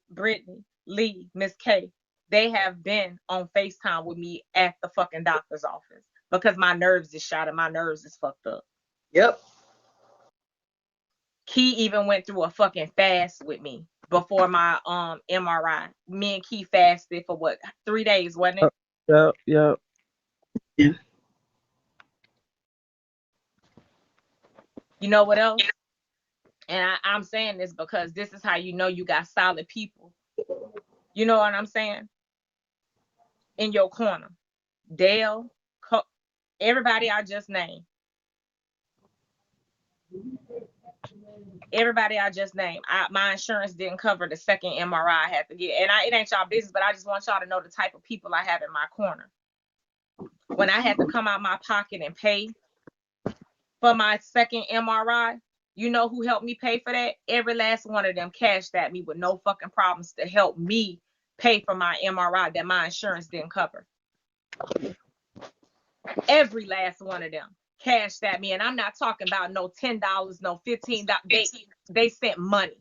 Brittany, Lee, Miss K. They have been on FaceTime with me at the fucking doctor's office because my nerves is shot and my nerves is fucked up. Yep. Key even went through a fucking fast with me before my MRI. Me and Key fasted for what, 3 days, wasn't it? Yep. You know what else? And I'm saying this because this is how you know you got solid people. You know what I'm saying? In your corner. Dale, everybody I just named. Everybody I just named. My insurance didn't cover the second MRI I had to get. And it ain't y'all business, but I just want y'all to know the type of people I have in my corner. When I had to come out my pocket and pay for my second MRI, you know who helped me pay for that? Every last one of them cashed at me with no fucking problems to help me pay for my MRI that my insurance didn't cover. Every last one of them cashed at me. And I'm not talking about no $10, no $15. They sent money.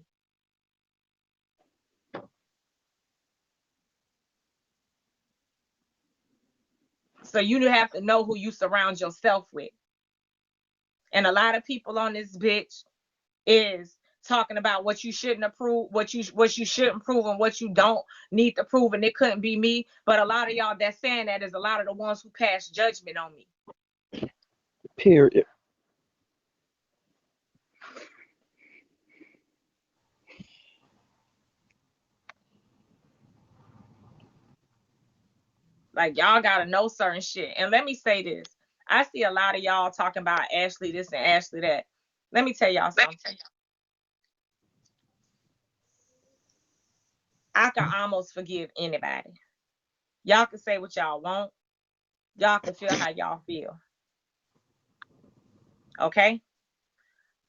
So you have to know who you surround yourself with. And a lot of people on this bitch is talking about what you shouldn't approve, what you shouldn't prove, and what you don't need to prove, and it couldn't be me. But a lot of y'all that's saying that is a lot of the ones who pass judgment on me. Period. Like, y'all gotta know certain shit. And let me say this. I see a lot of y'all talking about Ashley this and Ashley that. Let me tell y'all something. I can almost forgive anybody. Y'all can say what y'all want. Y'all can feel how y'all feel. Okay?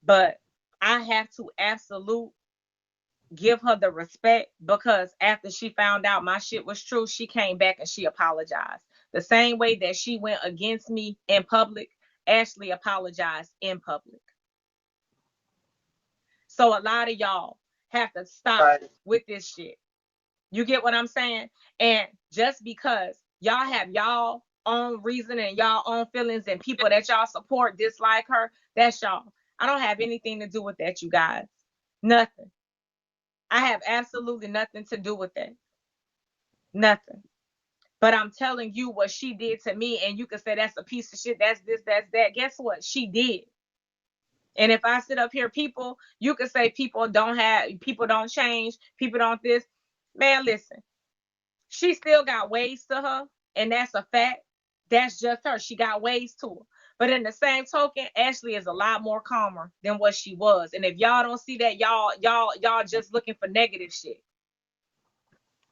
But I have to absolute give her the respect, because after she found out my shit was true, she came back and she apologized. The same way that she went against me in public, Ashley apologized in public. So a lot of y'all have to stop with this shit. You get what I'm saying? And just because y'all have y'all own reason and y'all own feelings and people that y'all support dislike her, that's y'all. I don't have anything to do with that, you guys. Nothing. I have absolutely nothing to do with that. Nothing. But I'm telling you what she did to me, and you can say that's a piece of shit, that's this, that's that. Guess what? She did. And if I sit up here, people, you could say people don't change, people don't this. Man, listen, she still got ways to her, and that's a fact. That's just her. She got ways to her. But in the same token, Ashley is a lot more calmer than what she was. And if y'all don't see that, y'all just looking for negative shit.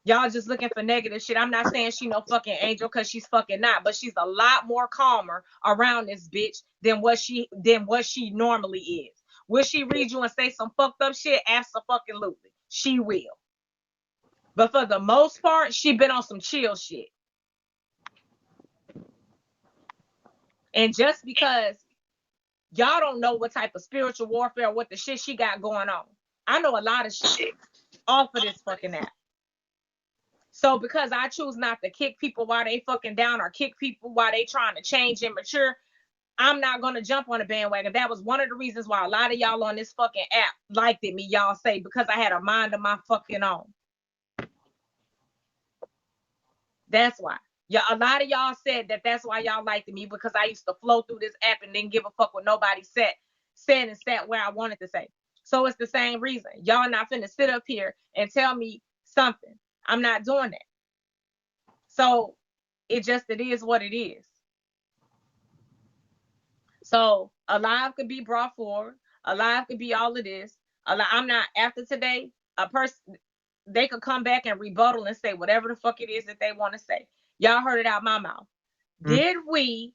Y'all just looking for negative shit. I'm not saying she no fucking angel, because she's fucking not, but she's a lot more calmer around this bitch than what she normally is. Will she read you and say some fucked up shit? Absolutely. She will. But for the most part, she been on some chill shit. And just because y'all don't know what type of spiritual warfare, what the shit she got going on, I know a lot of shit off of this fucking app. So because I choose not to kick people while they fucking down or kick people while they trying to change and mature, I'm not going to jump on the bandwagon. That was one of the reasons why a lot of y'all on this fucking app liked it, me, y'all say, because I had a mind of my fucking own. That's why. Yeah, a lot of y'all said that that's why y'all liked me, because I used to flow through this app and didn't give a fuck what nobody said and sat where I wanted to say. So it's the same reason. Y'all not finna sit up here and tell me something. I'm not doing that. So it is what it is. So a live could be brought forward. A live could be all of this. I'm not, after today, a person, they could come back and rebuttal and say whatever the fuck it is that they want to say. Y'all heard it out my mouth. Did we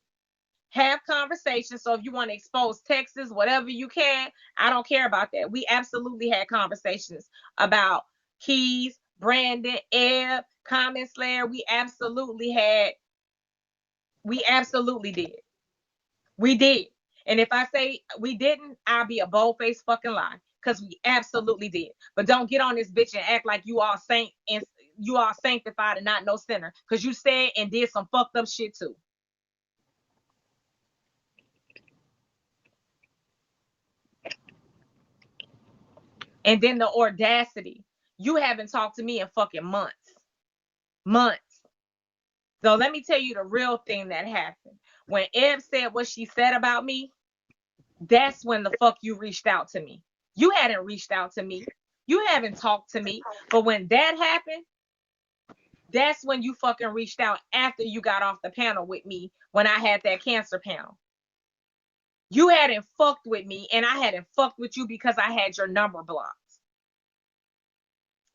have conversations? So if you want to expose Texas, whatever you can, I don't care about that. We absolutely had conversations about Keys, Brandon, Ebb, Common Slayer. We absolutely did. We did. And if I say we didn't, I'll be a bold-faced fucking lie. Because we absolutely did. But don't get on this bitch and act like you all saint and you all sanctified and not no sinner. Because you said and did some fucked up shit too. And then the audacity. You haven't talked to me in fucking months. So let me tell you the real thing that happened. When Eb said what she said about me, that's when the fuck you reached out to me. You hadn't reached out to me. You haven't talked to me. But when that happened, that's when you fucking reached out after you got off the panel with me when I had that cancer panel. You hadn't fucked with me and I hadn't fucked with you because I had your number blocked.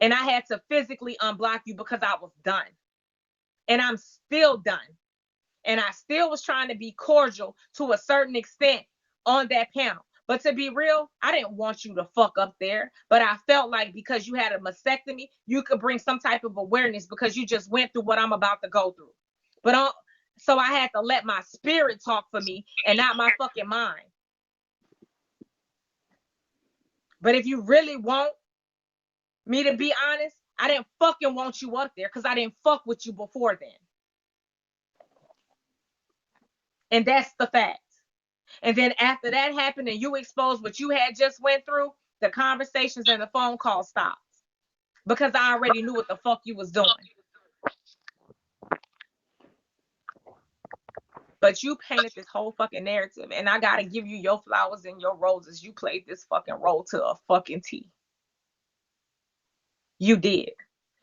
And I had to physically unblock you because I was done. And I'm still done. And I still was trying to be cordial to a certain extent on that panel. But to be real, I didn't want you to fuck up there. But I felt like because you had a mastectomy, you could bring some type of awareness because you just went through what I'm about to go through. But so I had to let my spirit talk for me and not my fucking mind. But if you really want me to be honest, I didn't fucking want you up there because I didn't fuck with you before then. And that's the fact. And then after that happened and you exposed what you had just went through, the conversations and the phone calls stopped. Because I already knew what the fuck you was doing. But you painted this whole fucking narrative. And I gotta give you your flowers and your roses. You played this fucking role to a fucking T. You did.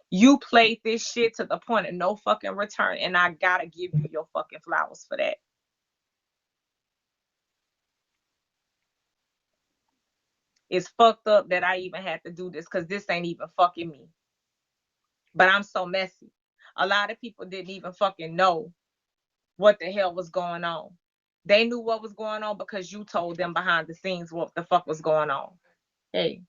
You played this shit to the point of no fucking return. And I gotta give you your fucking flowers for that. It's fucked up that I even had to do this because this ain't even fucking me. But I'm so messy. A lot of people didn't even fucking know what the hell was going on. They knew what was going on because you told them behind the scenes what the fuck was going on. Hey.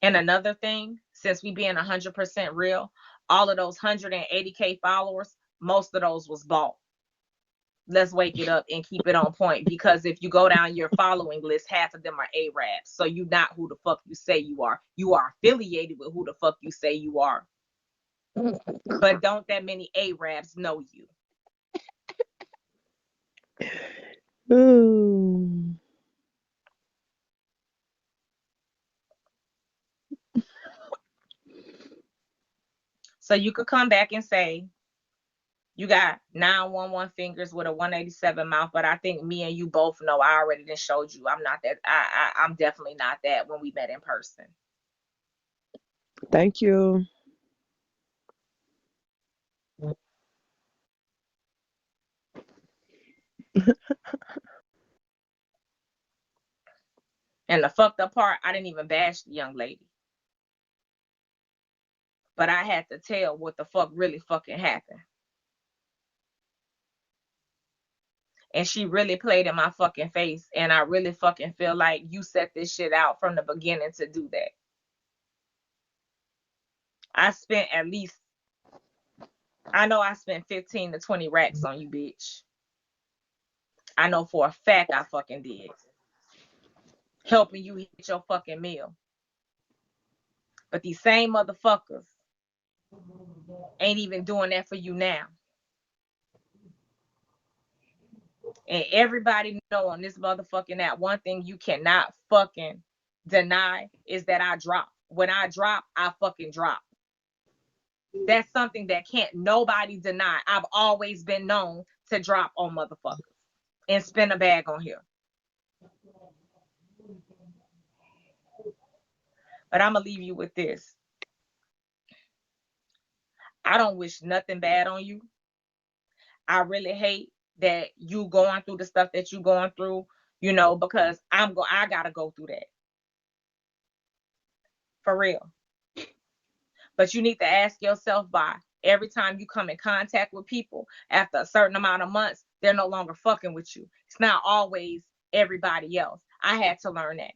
And another thing, since we being 100% real, all of those 180K followers, most of those was bought. Let's wake it up and keep it on point, because if you go down your following list, half of them are Arabs. So you're not who the fuck you say you are. You are affiliated with who the fuck you say you are. But don't that many Arabs know you? Ooh. So you could come back and say you got 911 fingers with a 187 mouth, but I think me and you both know I already done showed you I'm not that. I'm definitely not that when we met in person. Thank you. And the fucked up part, I didn't even bash the young lady. But I had to tell what the fuck really fucking happened. And she really played in my fucking face. And I really fucking feel like you set this shit out from the beginning to do that. I spent at least, I know I spent 15 to 20 racks on you, bitch. I know for a fact I fucking did. Helping you hit your fucking meal. But these same motherfuckers ain't even doing that for you now. And everybody know on this motherfucking app, one thing you cannot fucking deny is that I drop. When I drop, I fucking drop. That's something that can't nobody deny. I've always been known to drop on motherfuckers and spin a bag on here. But I'm going to leave you with this. I don't wish nothing bad on you. I really hate that you going through the stuff that you going through, you know, because I gotta go through that. For real. But you need to ask yourself why. Every time you come in contact with people, after a certain amount of months, they're no longer fucking with you. It's not always everybody else. I had to learn that.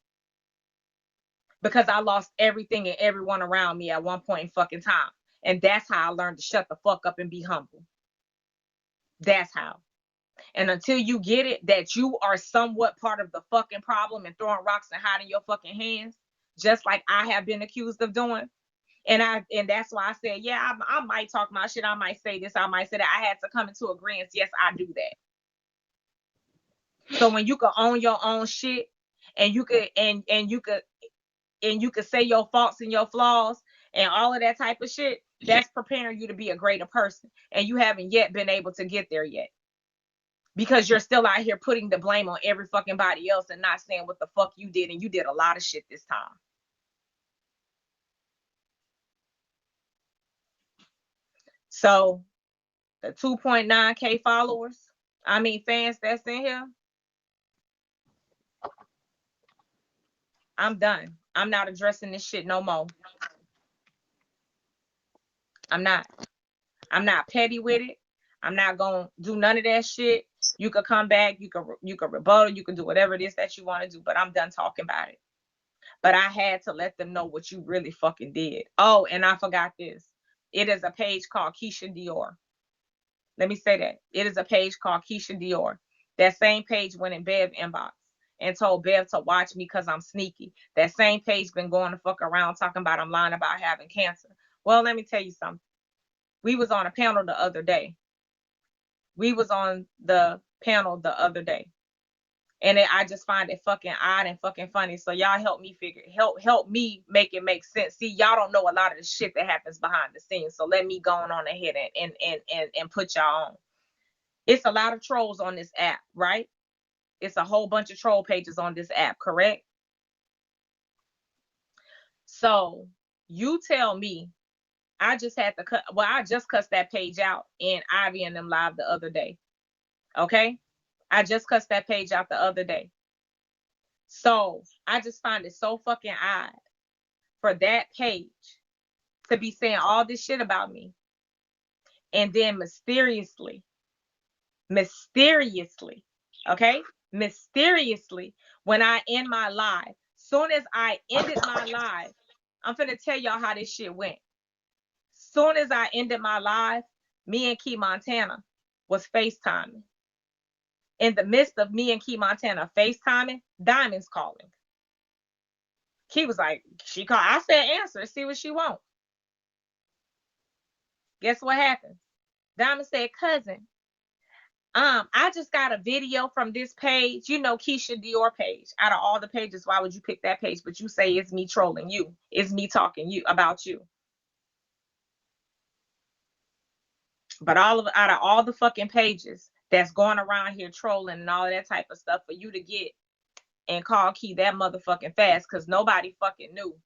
Because I lost everything and everyone around me at one point in fucking time. And that's how I learned to shut the fuck up and be humble. That's how. And until you get it that you are somewhat part of the fucking problem and throwing rocks and hiding your fucking hands, just like I have been accused of doing. And that's why I said, yeah, I might talk my shit. I might say this. I might say that. I had to come into agreement. Yes, I do that. So when you can own your own shit and you could you could say your faults and your flaws and all of that type of shit, that's preparing you to be a greater person. And you haven't yet been able to get there yet. Because you're still out here putting the blame on every fucking body else and not saying what the fuck you did. And you did a lot of shit this time. So the 2.9K followers, fans that's in here, I'm done. I'm not addressing this shit no more. I'm not petty with it. I'm not going to do none of that shit. You could come back. You could rebuttal. You can do whatever it is that you want to do. But I'm done talking about it. But I had to let them know what you really fucking did. Oh, and I forgot this. It is a page called Keisha Dior. Let me say that. It is a page called Keisha Dior. That same page went in Bev inbox and told Bev to watch me because I'm sneaky. That same page been going to fuck around talking about I'm lying about having cancer. Well, let me tell you something. We was on a panel the other day. And I just find it fucking odd and fucking funny. So y'all help me make it make sense. See, y'all don't know a lot of the shit that happens behind the scenes. So let me go on ahead and put y'all on. It's a lot of trolls on this app, right? It's a whole bunch of troll pages on this app, correct? So you tell me, I just cussed that page out in Ivy and them live the other day. Okay? I just cussed that page out the other day. So I just find it so fucking odd for that page to be saying all this shit about me. And then mysteriously, okay? Mysteriously, when I end my live, soon as I ended my live, I'm finna tell y'all how this shit went. Soon as I ended my live, me and Key Montana was FaceTiming. In the midst of me and Key Montana FaceTiming, Diamond's calling. Key was like, she called. I said, answer, see what she want. Guess what happened? Diamond said, cousin, I just got a video from this page, Keisha Dior page. Out of all the pages, why would you pick that page? But you say it's me trolling you. It's me talking about you. But out of all the fucking pages that's going around here trolling and all of that type of stuff, for you to get and call Key that motherfucking fast, because nobody fucking knew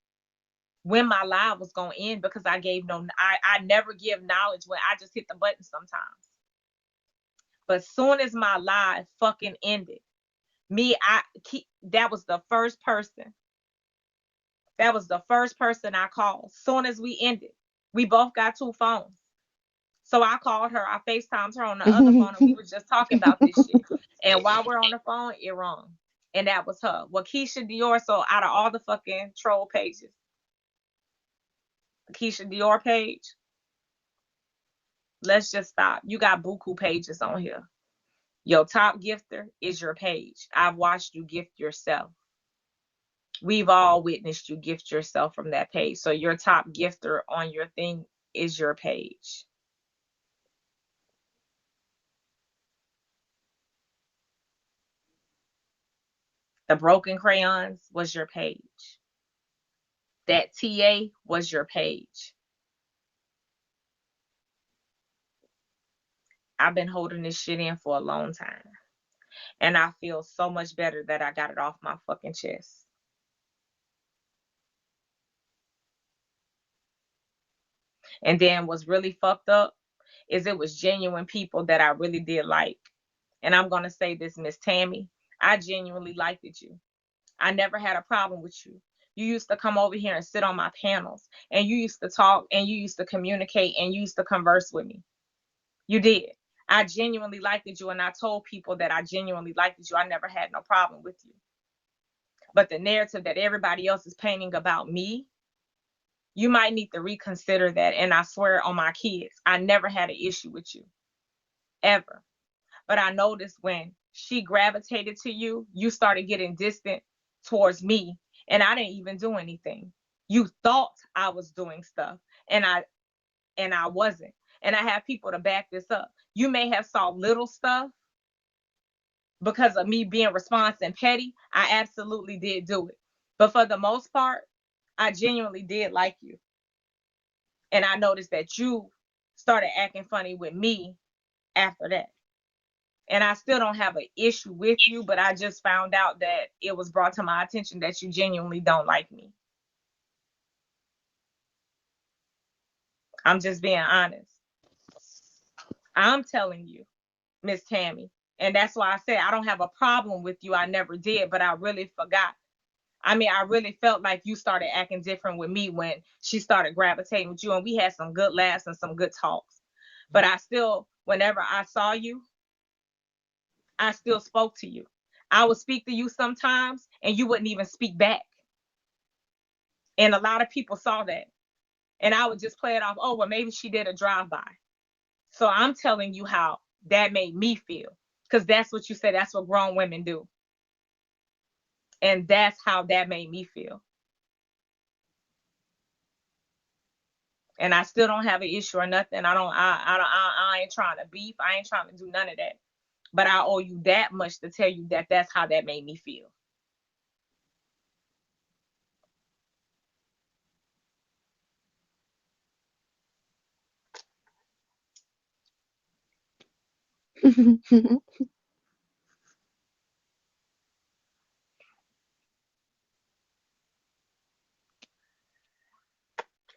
when my live was going to end, because I never give knowledge when I just hit the button sometimes. But soon as my live fucking ended, that was the first person. That was the first person I called. Soon as we ended, we both got 2 phones. So I called her, I FaceTimed her on the other phone, and we were just talking about this shit. And while we're on the phone, it rung. And that was her. Well, Keisha Dior, so out of all the fucking troll pages, Keisha Dior page, let's just stop. You got buku pages on here. Your top gifter is your page. I've watched you gift yourself. We've all witnessed you gift yourself from that page. So your top gifter on your thing is your page. The broken crayons was your page. That TA was your page. I've been holding this shit in for a long time. And I feel so much better that I got it off my fucking chest. And then what's really fucked up is it was genuine people that I really did like. And I'm going to say this, Miss Tammy, I genuinely liked you. I never had a problem with you. You used to come over here and sit on my panels, and you used to talk, and you used to communicate, and you used to converse with me. You did. I genuinely liked you, and I told people that I genuinely liked you. I never had no problem with you. But the narrative that everybody else is painting about me, you might need to reconsider that. And I swear on my kids, I never had an issue with you, ever. But I noticed when she gravitated to you, you started getting distant towards me, and I didn't even do anything. You thought I was doing stuff, and I wasn't. And I have people to back this up. You may have saw little stuff because of me being responsive and petty. I absolutely did do it. But for the most part, I genuinely did like you. And I noticed that you started acting funny with me after that. And I still don't have an issue with you, but I just found out that it was brought to my attention that you genuinely don't like me. I'm just being honest. I'm telling you, Miss Tammy. And that's why I said I don't have a problem with you. I never did, but I really forgot. I mean, I really felt like you started acting different with me when she started gravitating with you, and we had some good laughs and some good talks. But I still, whenever I saw you, I still spoke to you. I would speak to you sometimes, and you wouldn't even speak back. And a lot of people saw that. And I would just play it off, oh, well, maybe she did a drive-by. So I'm telling you how that made me feel. Because that's what you said, that's what grown women do. And that's how that made me feel. And I still don't have an issue or nothing. I ain't trying to beef. I ain't trying to do none of that. But I owe you that much to tell you that that's how that made me feel.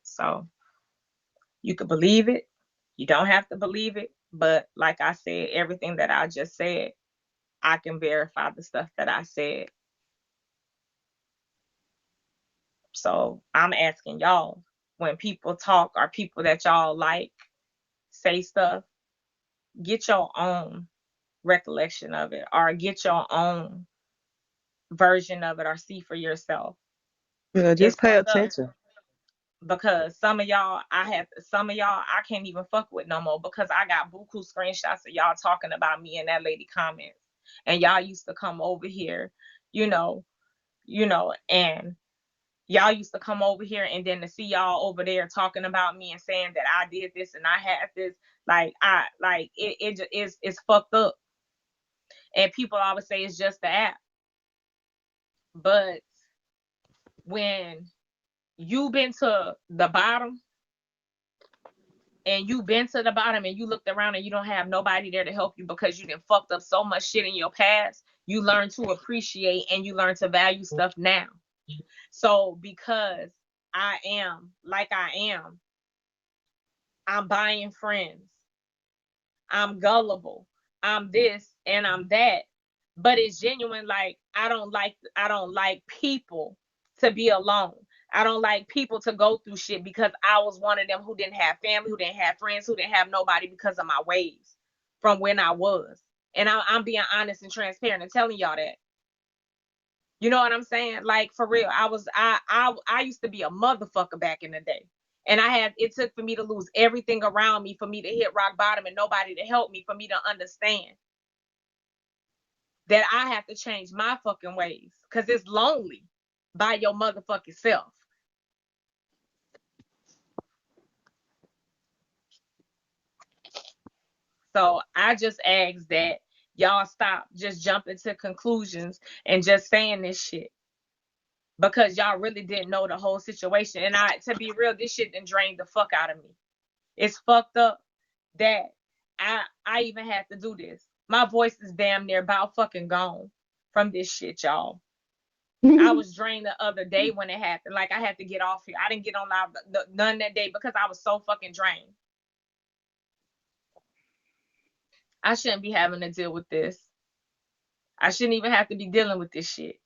So you could believe it. You don't have to believe it. But like I said, everything that I just said, I can verify the stuff that I said. So I'm asking y'all, when people talk or people that y'all like say stuff, get your own recollection of it or get your own version of it or see for yourself. Yeah, It's just pay fucked up attention. because some of y'all I can't even fuck with no more because I got buku screenshots of y'all talking about me in that lady comments. And y'all used to come over here, you know, and y'all used to come over here, and then to see y'all over there talking about me and saying that I did this and I had this, it's fucked up. And people always say it's just the app. But when you've been to the bottom and you looked around and you don't have nobody there to help you because you done fucked up so much shit in your past, you learn to appreciate and you learn to value stuff now. So because I am like I am, I'm buying friends, I'm gullible, I'm this and I'm that, but it's genuine. Like I don't like people to be alone. I don't like people to go through shit because I was one of them who didn't have family, who didn't have friends, who didn't have nobody because of my ways from when I was. And I'm being honest and transparent and telling y'all that. You know what I'm saying? Like, for real, I used to be a motherfucker back in the day. And it took for me to lose everything around me, for me to hit rock bottom and nobody to help me, for me to understand that I have to change my fucking ways. Because it's lonely by your motherfucking self. So I just ask that y'all stop just jumping to conclusions and just saying this shit, because y'all really didn't know the whole situation. And to be real, this shit done drained the fuck out of me. It's fucked up that I even had to do this. My voice is damn near about fucking gone from this shit, y'all. I was drained the other day when it happened. Like, I had to get off here. I didn't get on live none that day because I was so fucking drained. I shouldn't be having to deal with this. I shouldn't even have to be dealing with this shit.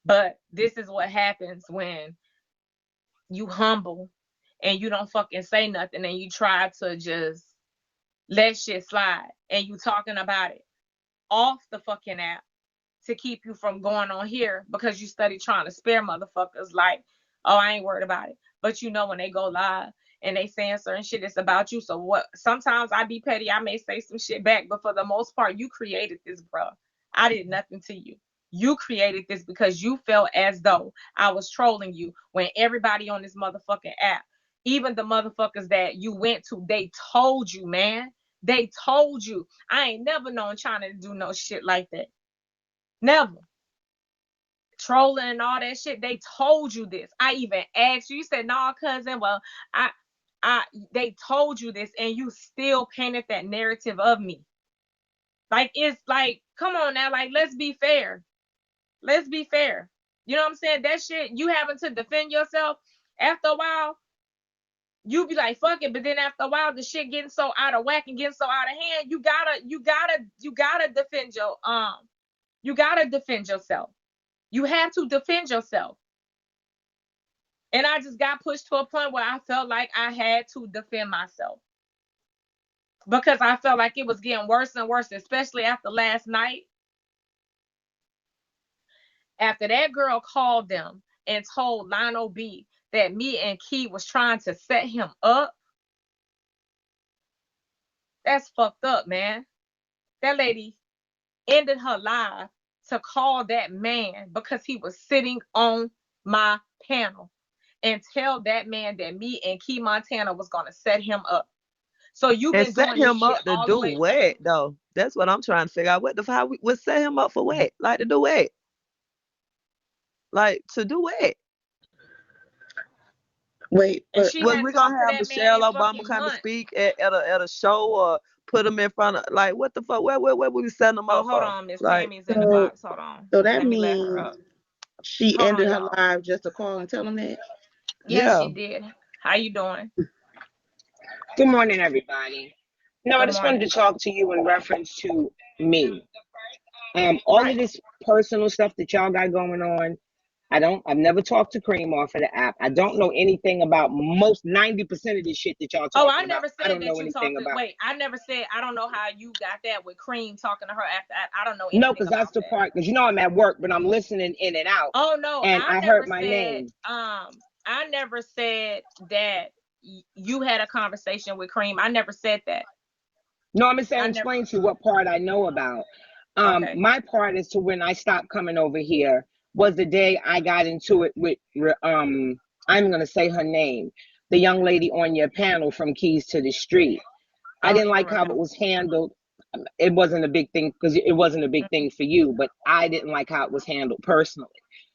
But this is what happens when you humble and you don't fucking say nothing and you try to just let shit slide, and you talking about it off the fucking app to keep you from going on here because you study trying to spare motherfuckers like, oh, I ain't worried about it. But you know when they go live and they saying certain shit, it's about you. So what? Sometimes I be petty. I may say some shit back, but for the most part, you created this, bro. I did nothing to you. You created this because you felt as though I was trolling you when everybody on this motherfucking app, even the motherfuckers that you went to, they told you, man. They told you. I ain't never known China to do no shit like that. Never. Trolling and all that shit. They told you this. I even asked you. You said, "Nah, cousin." Well, they told you this, and you still painted that narrative of me. Like, it's like, come on now. Like, let's be fair. Let's be fair. You know what I'm saying? That shit, you having to defend yourself, after a while, you be like, fuck it. But then after a while, the shit getting so out of whack and getting so out of hand, you gotta defend you gotta defend yourself. You have to defend yourself. And I just got pushed to a point where I felt like I had to defend myself, because I felt like it was getting worse and worse, especially after last night. After that girl called them and told Lionel B that me and Key was trying to set him up, that's fucked up, man. That lady ended her live to call that man because he was sitting on my panel, and tell that man that me and Key Montana was gonna set him up. So you've been set doing him this up shit to all do the way. what though? That's what I'm trying to figure out. What the fuck? We set him up for what? Like, to do what? Like, to do what? Wait, And but she Was had we talked gonna to have that man Michelle in Obama fucking come and months. speak at a show, or put him in front of, like, what the fuck? Where we setting him Oh, up hold for? on, Miss Like, Tammy's in the box. Hold on. so that Let me let her means up. she Hold on, ended her y'all. live just to call and tell them that? Yes, yeah. she did. How you doing? Good morning, everybody. No, I Good just wanted morning. to talk to you in reference to me. All of Right. this personal stuff that y'all got going on, I've never talked to Cream off of the app. I don't know anything about most 90% of this shit that y'all Oh, talking I about. never I said don't that know you anything talked to. about. Wait, I never said. I don't know how you got that with Cream talking to her after. I don't know No, anything because that's about the that. part, because you know I'm at work, but I'm listening in and out. Oh no, And I I never heard my said. name. I never said that you had a conversation with Cream. I never said that. No, I'm saying I never. explain to you what part I know about. Okay. My part is to when I stopped coming over here was the day I got into it with I'm gonna say her name, the young lady on your panel from Keys to the Street. I I don't didn't even like how it remember. was handled. It wasn't a big thing because it wasn't a big thing for you, but I didn't like how it was handled personally.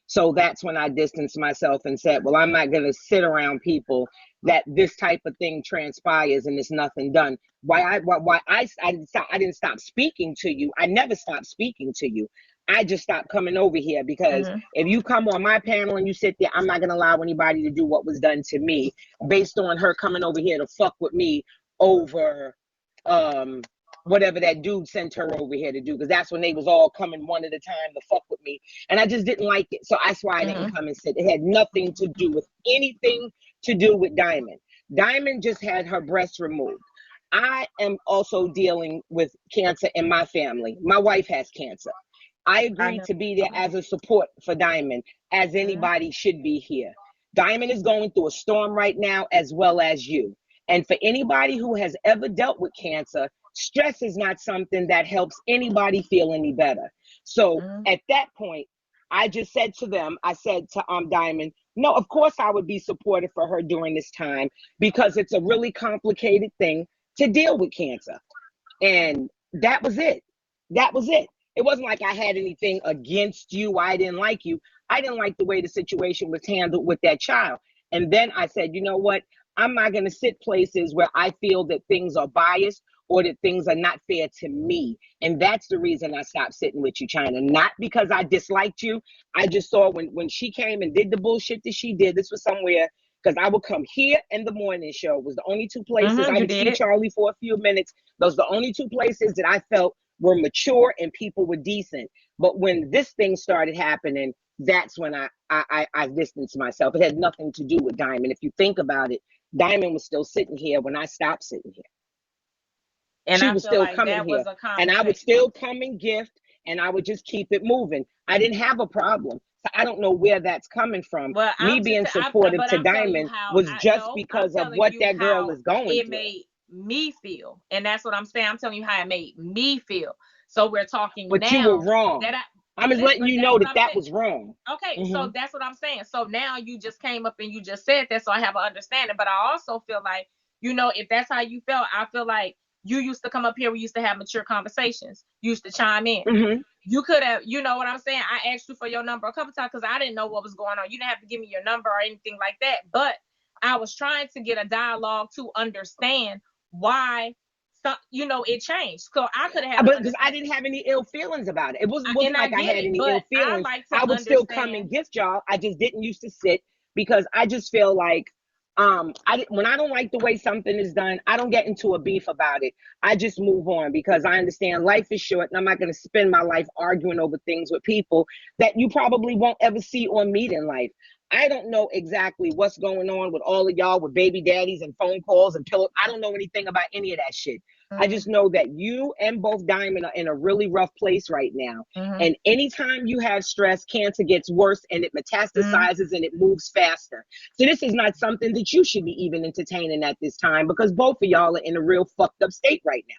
So that's when I distanced myself and said, well, I'm not going to sit around people that this type of thing transpires and there's nothing done. I didn't stop speaking to you. I never stopped speaking to you. I just stopped coming over here because Mm-hmm. if you come on my panel and you sit there, I'm not going to allow anybody to do what was done to me based on her coming over here to fuck with me over whatever that dude sent her over here to do, because that's when they was all coming one at a time to fuck with me, and I just didn't like it. So that's why I didn't come and sit. It had nothing to do with anything to do with Diamond. Diamond just had her breast removed. I am also dealing with cancer in my family. My wife has cancer. I agreed to be there as a support for Diamond, as anybody should be here. Diamond is going through a storm right now, as well as you. And for anybody who has ever dealt with cancer, stress is not something that helps anybody feel any better. So at that point, I just said to them, I said to Diamond, no, of course I would be supportive for her during this time, because it's a really complicated thing to deal with cancer. And that was it. That was it. It wasn't like I had anything against you. I didn't like you. I didn't like the way the situation was handled with that child. And then I said, you know what? I'm not going to sit places where I feel that things are biased or that things are not fair to me. And that's the reason I stopped sitting with you, China. Not because I disliked you. I just saw when she came and did the bullshit that she did, this was somewhere, because I would come here and the morning show was the only two places. I would see Charlie for a few minutes. Those are the only two places that I felt were mature and people were decent. But when this thing started happening, that's when I distanced myself. It had nothing to do with Diamond. If you think about it, Diamond was still sitting here when I stopped sitting here. And she was still coming here. And I would still come and gift, and I would just keep it moving. I didn't have a problem. So I don't know where that's coming from. Well, me being supportive to Diamond was just because of what that girl is going through. It made me feel. And that's what I'm saying. I'm telling you how it made me feel. So we're talking now. But you were wrong. I'm just letting you know that was wrong. Okay, so that's what I'm saying. So now you just came up and you just said that, so I have an understanding. But I also feel like, you know, if that's how you felt, I feel like you used to come up here. We used to have mature conversations. You used to chime in. You could have, you know what I'm saying? I asked you for your number a couple times because I didn't know what was going on. You didn't have to give me your number or anything like that. But I was trying to get a dialogue to understand why, you know, it changed. So I could have, but because I didn't have any ill feelings about it. It wasn't like I had any ill feelings. I would still come and gift y'all. I just didn't used to sit because I just feel like when I don't like the way something is done, I don't get into a beef about it. I just move on because I understand life is short and I'm not going to spend my life arguing over things with people that you probably won't ever see or meet in life. I don't know exactly what's going on with all of y'all with baby daddies and phone calls and pillows. I don't know anything about any of that shit. I just know that you and both Diamond are in a really rough place right now. And anytime you have stress, cancer gets worse and it metastasizes and it moves faster. So this is not something that you should be even entertaining at this time because both of y'all are in a real fucked up state right now.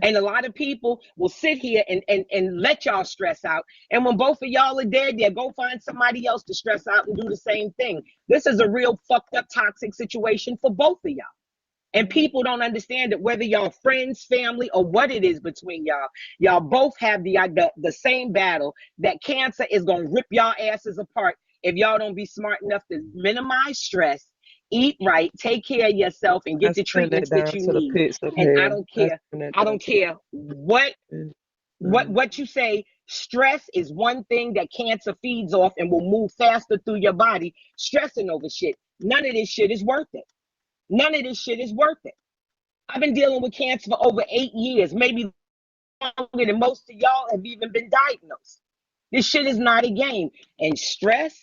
And a lot of people will sit here and let y'all stress out. And when both of y'all are dead, they'll go find somebody else to stress out and do the same thing. This is a real fucked up toxic situation for both of y'all. And people don't understand that whether y'all friends, family, or what it is between y'all, y'all both have the same battle that cancer is going to rip y'all asses apart if y'all don't be smart enough to minimize stress, eat right, take care of yourself, and get the treatments that you need. And I don't care what you say. Stress is one thing that cancer feeds off and will move faster through your body. Stressing over shit. None of this shit is worth it. None of this shit is worth it. I've been dealing with cancer for over 8 years, maybe longer than most of y'all have even been diagnosed. This shit is not a game. And stress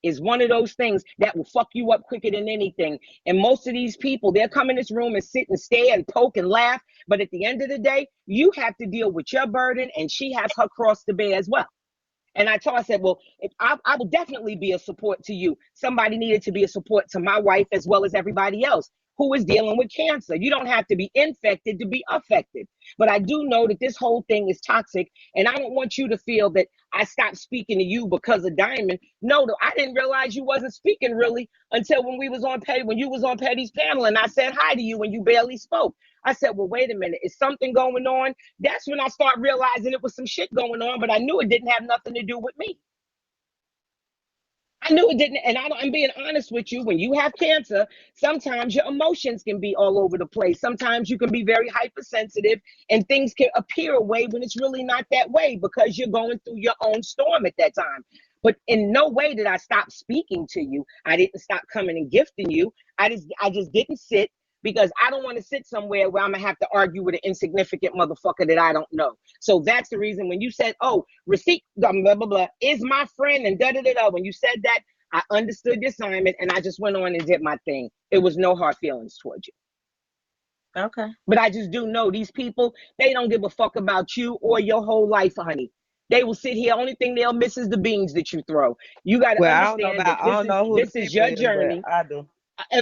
is one of those things that will fuck you up quicker than anything. And most of these people, they'll come in this room and sit and stare and poke and laugh. But at the end of the day, you have to deal with your burden and she has her cross to bear as well. And I said, well, I will definitely be a support to you. Somebody needed to be a support to my wife as well as everybody else who is dealing with cancer. You don't have to be infected to be affected. But I do know that this whole thing is toxic. And I don't want you to feel that I stopped speaking to you because of Diamond. No, I didn't realize you wasn't speaking really until when you was on Petty's panel and I said hi to you when you barely spoke. I said, well, wait a minute, is something going on? That's when I start realizing it was some shit going on, but I knew it didn't have nothing to do with me. I knew it didn't, and I'm being honest with you. When you have cancer, sometimes your emotions can be all over the place. Sometimes you can be very hypersensitive, and things can appear a way when it's really not that way because you're going through your own storm at that time. But in no way did I stop speaking to you. I didn't stop coming and gifting you. I just didn't sit. because I don't want to sit somewhere where I'm gonna have to argue with an insignificant motherfucker that I don't know. So that's the reason when you said, oh, receipt, blah, blah, blah, blah, is my friend and da-da-da-da. When you said that, I understood the assignment and I just went on and did my thing. It was no hard feelings towards you. Okay. But I just do know these people, they don't give a fuck about you or your whole life, honey. They will sit here. Only thing they'll miss is the beans that you throw. You got to Well, I don't know understand about, that I don't know who the this is people your is, but journey. I do.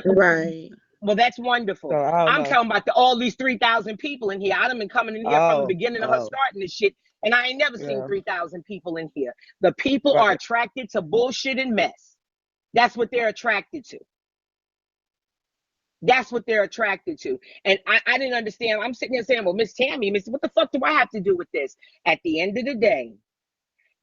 Right. Well, that's So wonderful. I don't I'm know. talking about all these 3,000 people in here. I done been coming in here from the Oh, beginning of her oh, starting this shit, and I ain't never seen yeah, 3,000 people in here. The people are right. attracted to bullshit and mess. That's what they're attracted to. That's what they're attracted to. And I didn't understand. I'm sitting here saying, well, Miss Tammy, what the fuck do I have to do with this? At the end of the day,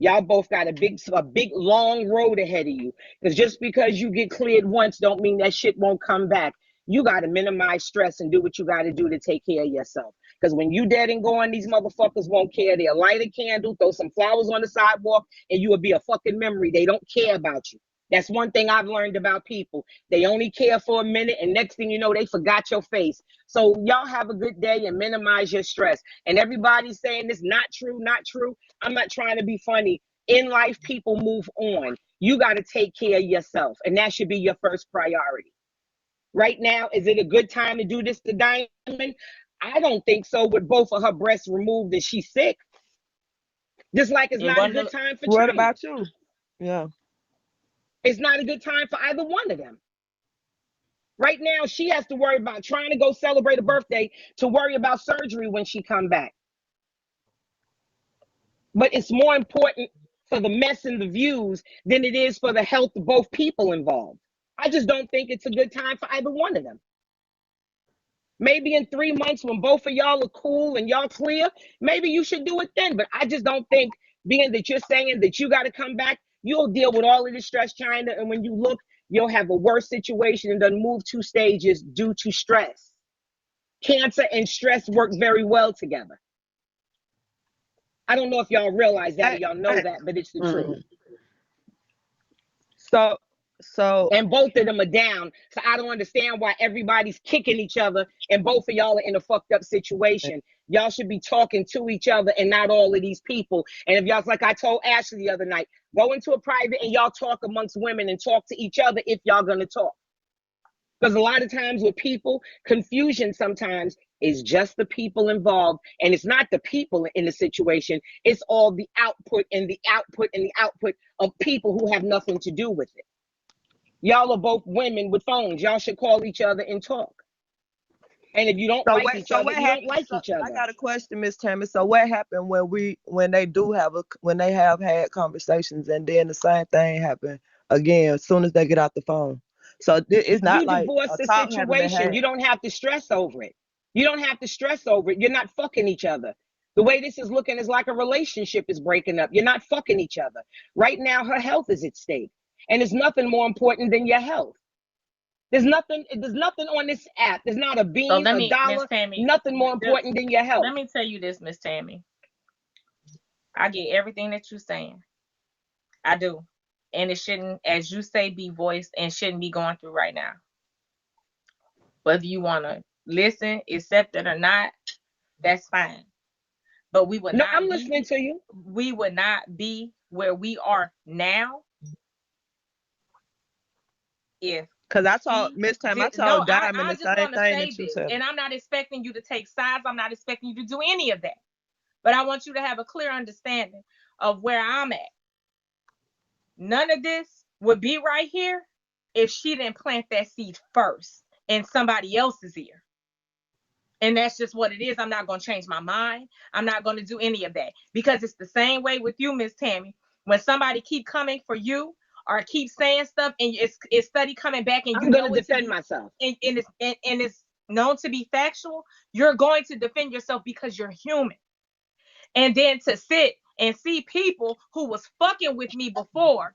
y'all both got a big, long road ahead of you. Because just because you get cleared once don't mean that shit won't come back. You got to minimize stress and do what you got to do to take care of yourself. Because when you dead and gone, these motherfuckers won't care. They'll light a candle, throw some flowers on the sidewalk, and you will be a fucking memory. They don't care about you. That's one thing I've learned about people. They only care for a minute, and next thing you know, they forgot your face. So y'all have a good day and minimize your stress. And everybody's saying this not true, not true. I'm not trying to be funny. In life, people move on. You got to take care of yourself, and that should be your first priority. Right now, is it a good time to do this to Diamond? I don't think so. With both of her breasts removed and she's sick. Just like it's It not a wasn't good a, time for What China. about you? Yeah. It's not a good time for either one of them. Right now, she has to worry about trying to go celebrate a birthday to worry about surgery when she come back. But it's more important for the mess and the views than it is for the health of both people involved. I just don't think it's a good time for either one of them. Maybe in 3 months when both of y'all are cool and y'all clear, maybe you should do it then. But I just don't think, being that you're saying that you got to come back, you'll deal with all of this stress, China. And when you look, you'll have a worse situation and then move 2 stages due to stress. Cancer and stress work very well together. I don't know if y'all realize that or y'all know that, but it's the truth. So And both of them are down. So I don't understand why everybody's kicking each other and both of y'all are in a fucked up situation. Y'all should be talking to each other and not all of these people. And if y'all's like I told Ashley the other night, go into a private and y'all talk amongst women and talk to each other if y'all gonna talk. Because a lot of times with people, confusion sometimes is just the people involved. And it's not the people in the situation. It's all the output and the output and the output of people who have nothing to do with it. Y'all are both women with phones. Y'all should call each other and talk. And if you don't like each other, you don't like each other. I got a question, Miss Tammy. So what happened when they have had conversations and then the same thing happened again as soon as they get out the phone? So it's not You like divorce a the talk having been situation. had. You don't have to stress over it. You don't have to stress over it. You're not fucking each other. The way this is looking is like a relationship is breaking up. You're not fucking each other. Right now, her health is at stake. And there's nothing more important than your health. There's nothing on this app. There's not a so bean, let a me, Miss dollar, Tammy, nothing more important than your health. let me tell you this, Miss Tammy. I get everything that you're saying. I do. And it shouldn't, as you say, be voiced and shouldn't be going through right now. Whether you want to listen, accept it or not, that's fine. But we would No, not I'm be, listening to you. we would not be where we are now if Because I told she Miss Tam, I did. No, told Diamond I the just same want to thing say that you this, said. and I'm not expecting you to take sides. I'm not expecting you to do any of that. But I want you to have a clear understanding of where I'm at. None of this would be right here if she didn't plant that seed first in somebody else's ear. And that's just what it is. I'm not going to change my mind. I'm not going to do any of that because it's the same way with you, Miss Tammy. When somebody keep coming for you or keep saying stuff and it's study coming back and I'm going to defend myself. And it's known to be factual, you're going to defend yourself because you're human. And then to sit and see people who was fucking with me before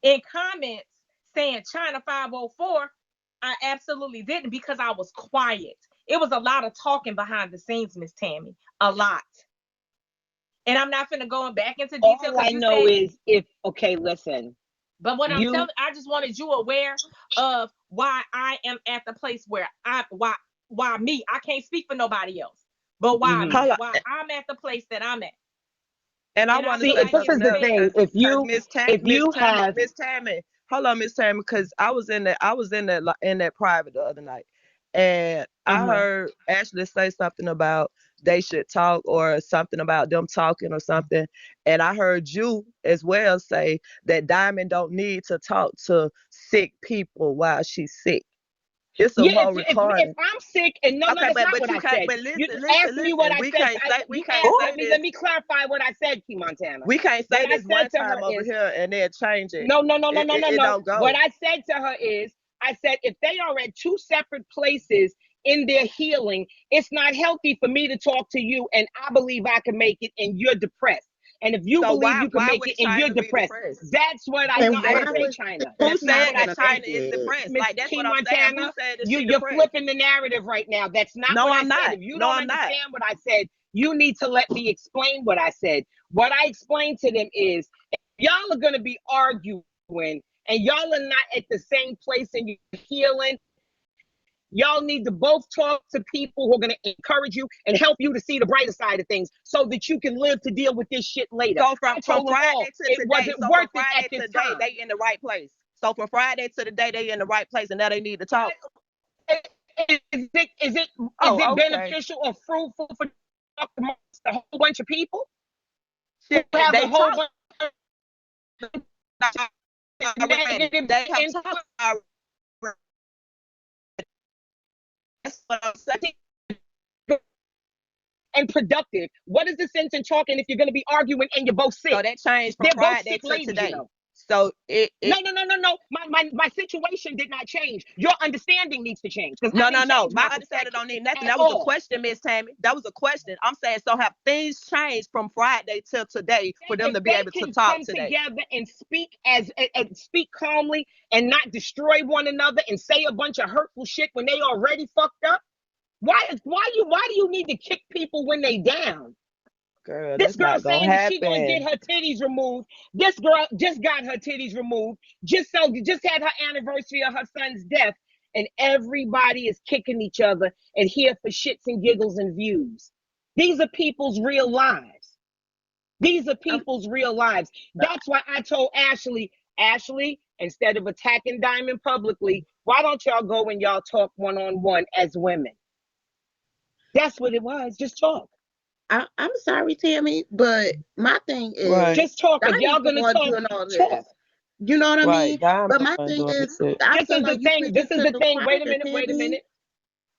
in comments saying China 504, I absolutely didn't because I was quiet. It was a lot of talking behind the scenes, Miss Tammy. A lot. And I'm not finna go back into detail. All I know is listen, But what I'm You telling, I just wanted you aware of why I am at the place where why me. I can't speak for nobody else, but why mhm. me? Hold on. Why I'm at the place that I'm at, And I and I want to See, feel say like this it's is the something else, fair. thing. because Have Miss Tammy, hold on, Miss Tammy, because I was in that private the other night, and I uh-huh. heard Ashley say something about they should talk, or something about them talking or something, and I heard you as well say that Diamond don't need to talk to sick people while she's sick. It's a Yeah, whole if recording. I'm sick, and no, Okay, that's not but what you I can't. said. But You listen, asked me what listen. I said. We You can't asked. say Let this. me clarify what I said, Key Montana. We can't What say I this one said to her time over is, here and then change it. no, no, no, no, It, no, it, no, it no. don't What go. I said to her is, I said, if they are at two separate places in their healing, it's not healthy for me to talk to you and I believe I can make it and you're depressed. And if you So believe you can why make would it and you're China be depressed, depressed? that's what I know. And I why didn't say would China. Who That's not said what I that said. China is depressed? Miss Like, that's Key what I'm saying. Who Montana, said that she you're depressed? flipping the narrative right now. That's not No, what I I'm said. not. If you No, don't I'm not. understand what I said, you need to let me explain what I said. What I explained to them is, if y'all are going to be arguing and y'all are not at the same place in your healing, y'all need to both talk to people who are going to encourage you and help you to see the brighter side of things so that you can live to deal with this shit later. So I from told them all Friday to it today, wasn't so worth from it at Friday to this today, time. they in the right place. So from Friday to the day, they in the right place, and now they need to talk. Is it Oh, okay. beneficial or fruitful for amongst a whole bunch of people who Shit, have a they whole talk bunch of already. negative They have input talked already. That's what I'm saying. and productive? What is the sense in talking if you're going to be arguing and you're both sick? So that changed from They're both Friday sick to ladies, today. you know. So No. My situation did not change. Your understanding needs to change. No. My understanding don't need nothing. That was a question, Miss Tammy. That was a question. I'm saying, so have things changed from Friday till today for them If to be they able to can talk come today? together and speak and speak calmly and not destroy one another and say a bunch of hurtful shit when they already fucked up, why do you need to kick people when they down? Girl, This that's girl not gonna saying that she gonna get happen. her titties removed. This girl just got her titties removed. Just had her anniversary of her son's death, and everybody is kicking each other and here for shits and giggles and views. These are people's real lives. These are people's real lives. That's why I told Ashley, instead of attacking Diamond publicly, why don't y'all go and y'all talk one-on-one as women? That's what it was. Just talk. I'm sorry, Tammy, but my thing is, Right. Just talk. If y'all Diamond's the gonna one talk, doing all talk. this. You know what I Right. mean? Diamond But my wasn't thing doing is, shit. I This feel is the like you thing. took This it is to the the thing. Wait a private, minute. Tammy.